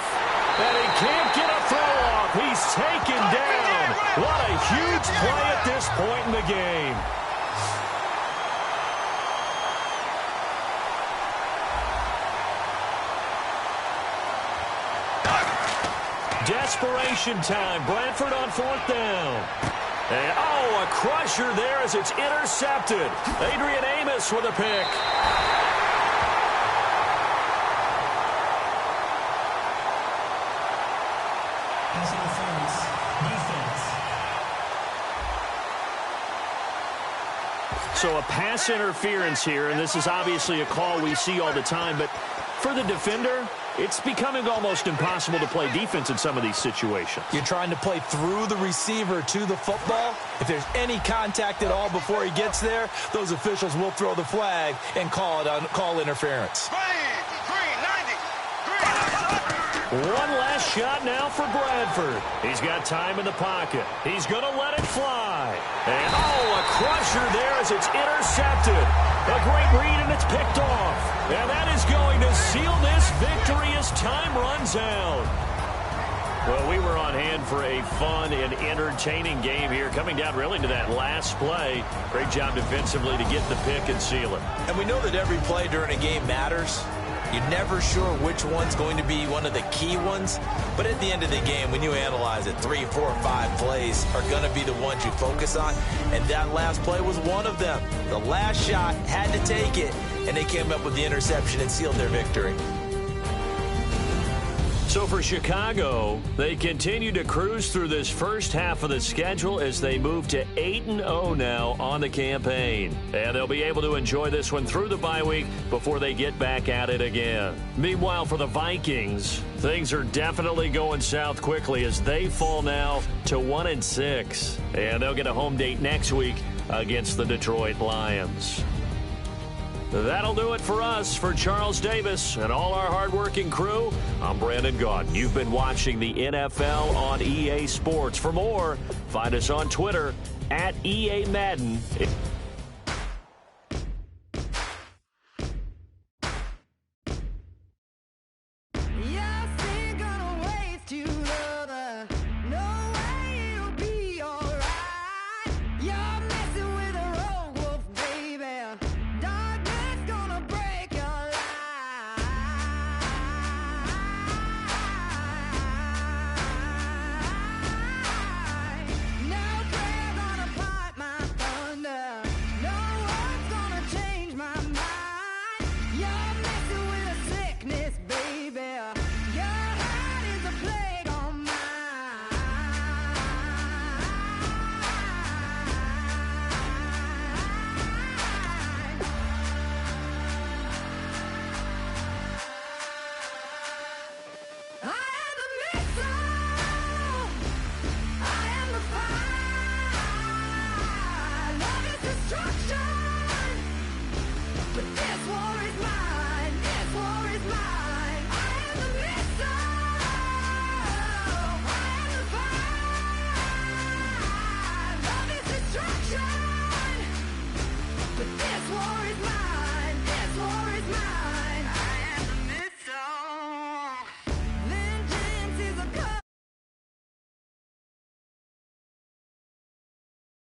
And he can't get a throw off. He's taken down. What a huge play at this point in the game. Desperation time. Bradford on fourth down. And, oh, a crusher there as it's intercepted. Adrian Amos with a pick. Pass interference. Defense. So a pass interference here, and this is obviously a call we see all the time, but for the defender, it's becoming almost impossible to play defense in some of these situations. You're trying to play through the receiver to the football. If there's any contact at all before he gets there, those officials will throw the flag and call interference. One last shot now for Bradford. He's got time in the pocket. He's going to let it fly. And, oh, a crusher there as it's intercepted. A great read, and it's picked off. And that is going to seal this victory as time runs out. Well, we were on hand for a fun and entertaining game here, coming down really to that last play. Great job defensively to get the pick and seal it. And we know that every play during a game matters. You're never sure which one's going to be one of the key ones. But at the end of the game, when you analyze it, 3, 4, 5 plays are going to be the ones you focus on. And that last play was one of them. The last shot had to take it, and they came up with the interception and sealed their victory. So for Chicago, they continue to cruise through this first half of the schedule as they move to 8-0 now on the campaign. And they'll be able to enjoy this one through the bye week before they get back at it again. Meanwhile, for the Vikings, things are definitely going south quickly as they fall now to 1-6. And they'll get a home date next week against the Detroit Lions. That'll do it for us. For Charles Davis and all our hardworking crew, I'm Brandon Gaudin. You've been watching the NFL on EA Sports. For more, find us on Twitter @EA Madden.